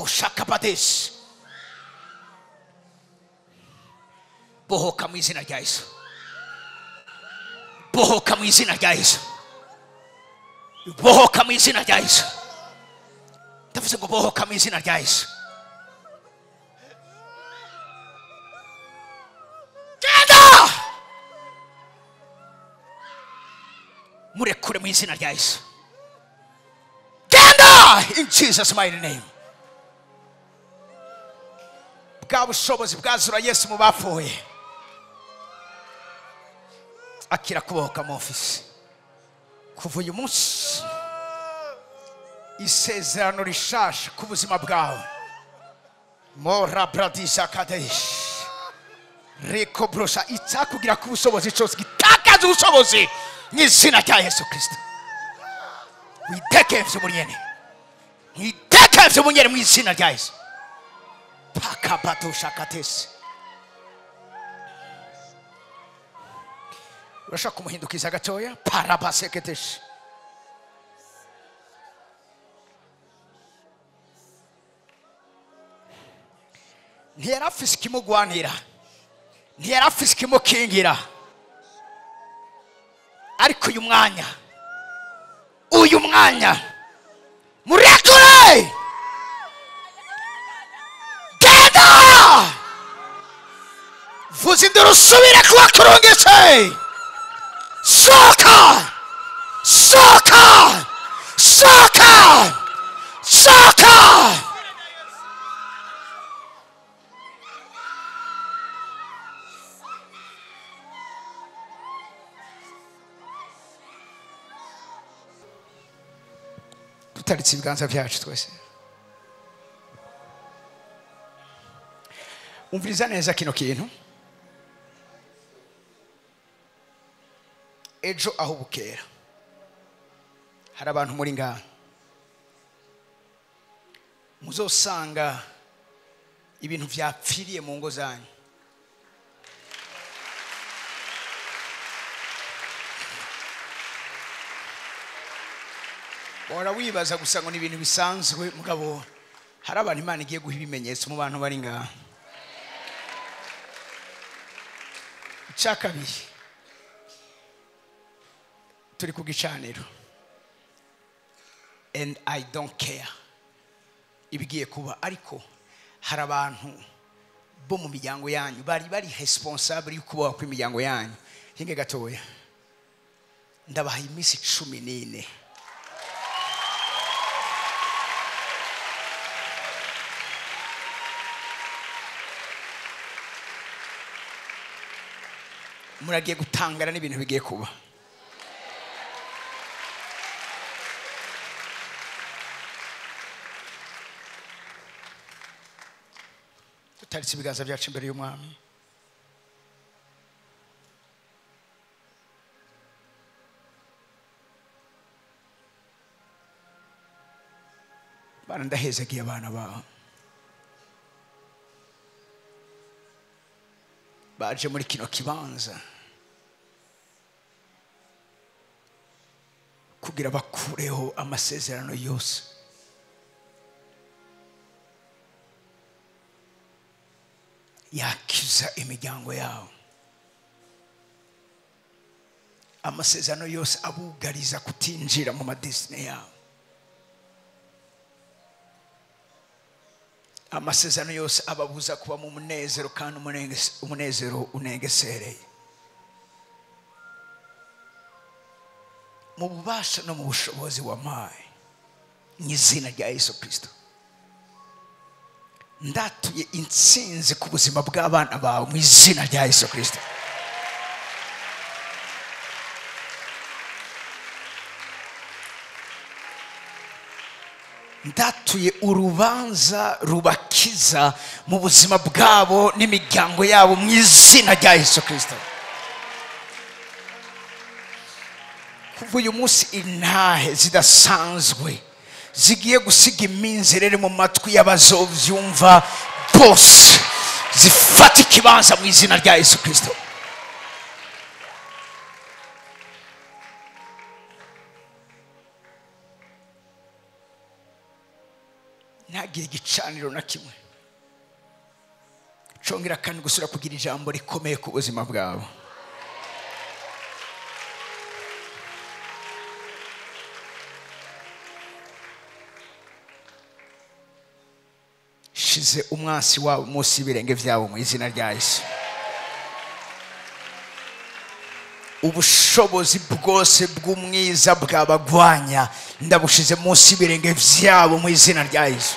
Shakabades. Bohoka mu izina rya Yesu. Bohoka mu izina rya Yesu. Bohoka mu izina rya Yesu. Ndavuze ngo bohoka mu izina rya Yesu. Genda. Murekure mu izina rya Yesu. Genda in Jesus mighty name. Bwa bushobozi bwazura Yesu mu bapfuye akira kubohoka mu ofisi. Kuva uyu munsi isezerano rishasha ku buzima bwawe. Mora bradisha kadesh reko brosha itakugira ku bushobozi cyose gitakaza ubushobozi mu izina rya Yesu Kristo. Witekevye munyene, witekevye munyene mu izina rya Yesu. Pakabato shakates. Urashaka kumuhindukiza gatoya? Parabaseketesh. Ntiyarafise ikimugwanira, ntiyarafise ikimukingira, ariko uyu mwanya murekure. Vuza induru usubire kuba kurungitse. Soka. Soka. Soka. Soka. tutaritse ibiganza byacu twese umviriza neza kino kintu ejo aho bukera hari abantu muri ngaha muzosanga ibintu byapfiriye mu ngo zanyu bora wibaza gusa ngo ni ibintu bisanzwe mugabo hari abantu Imana igiye guha ibimenyetso mu bantu bari ngaha cyakabiri turi ku gicaniro and I don't care ibigiye kuba ariko hari abantu bo mu miryango yanyu bari responsable y'ukubaho kw'imiryango yanyu hinge gatoya ndabaha iminsi 14 muragiye gutangara n'ibintu bigiye kuba tutaritse ibiganza byacu imbere y'umwami bana ndahezagiye abana bawe baje muri kino kibanza kugira bakureho amasezerano yose yakiza imiryango yabo amasezerano yose abugariza kutinjira mu madestiny yabo amasezerano yose ababuza kuba mu munezero kandi umunezero unengesereye mu bubasha no mu bushobozi wampaye mu izina rya Yesu Kristo ndatuye intsinzi ku buzima bw'abana bawe mu izina rya Yesu Kristo ndatuye urubanza rubakiza mu buzima bwabo n'imiryango yabo mu izina rya Yesu Kristo kuva uyu munsi intahe zidasanzwe zigiye gusiga iminzerere mu matwi y'abazovyumva bose zifata ikibanza mu izina rya Yesu Kristo ntagire igicaniro na kimwe congera kandi gusura kugira ijambo rikomeye ku buzima bwabo shize umwasi wabo munsi y'ibirenge byabo mu izina rya Yesu ubushobozi bwose bw'umwiza bwabagwanya ndabushize munsi y'ibirenge byabo mu izina rya Yesu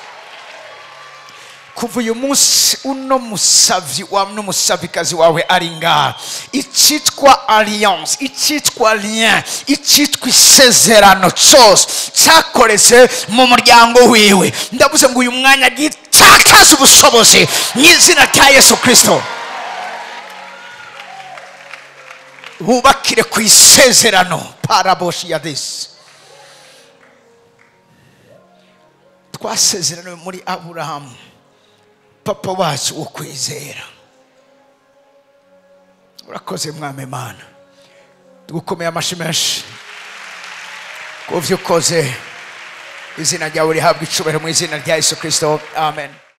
kuva uyu munsi uno musavyi wawe n'umusavikazi wawe ari ngaha icyitwa alliance icyitwa lien icyitwa isezerano cyose cyakoreze mu muryango wiwe ndavuze ngo uyu mwanya gitakaza ubushobozi mu izina rya Yesu Kristo bubakire ku isezerano paraboshi ya desi twasezerano muri Aburahamu papa wacu wo kwizera urakoze mwami Imana tugukomeye amashyi menshi kuvyo ukoze izina ryawe rihabwa icubahiro mu izina rya Yesu Kristo amen.